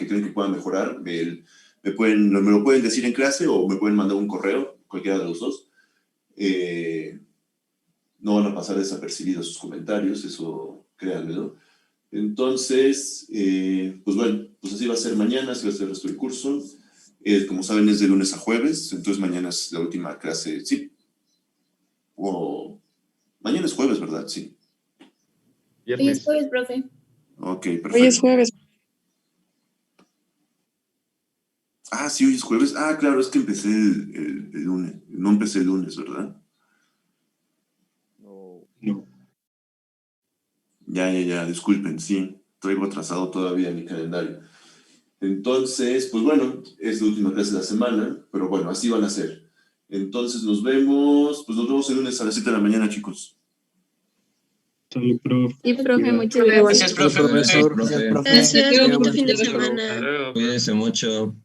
Speaker 1: creen que pueda mejorar, me lo pueden decir en clase o me pueden mandar un correo, cualquiera de los dos. No van a pasar desapercibidos sus comentarios, eso créanme, ¿no? Entonces, pues bueno, pues así va a ser mañana, así va a ser el resto del curso. Como saben, es de lunes a jueves, entonces mañana es la última clase, ¿sí? Mañana es jueves, ¿verdad? Sí.
Speaker 6: Hoy es jueves, profe.
Speaker 1: Ok, perfecto.
Speaker 12: Hoy es jueves.
Speaker 1: Ah, sí, hoy es jueves. Ah, claro, es que empecé el lunes. No empecé el lunes, ¿verdad?
Speaker 8: No.
Speaker 1: Ya, disculpen, sí. Traigo atrasado todavía mi calendario. Entonces, pues bueno, es la última clase de la semana, pero bueno, así van a ser. Entonces nos vemos el lunes a las 7 de la mañana, chicos.
Speaker 8: Salud, profe.
Speaker 12: Sí, profe, muchas gracias.
Speaker 7: Gracias, profesor.
Speaker 2: Gracias, profe.
Speaker 12: Gracias,
Speaker 2: Tengan
Speaker 12: buen fin de
Speaker 2: día.
Speaker 12: semana.
Speaker 7: Cuídense mucho.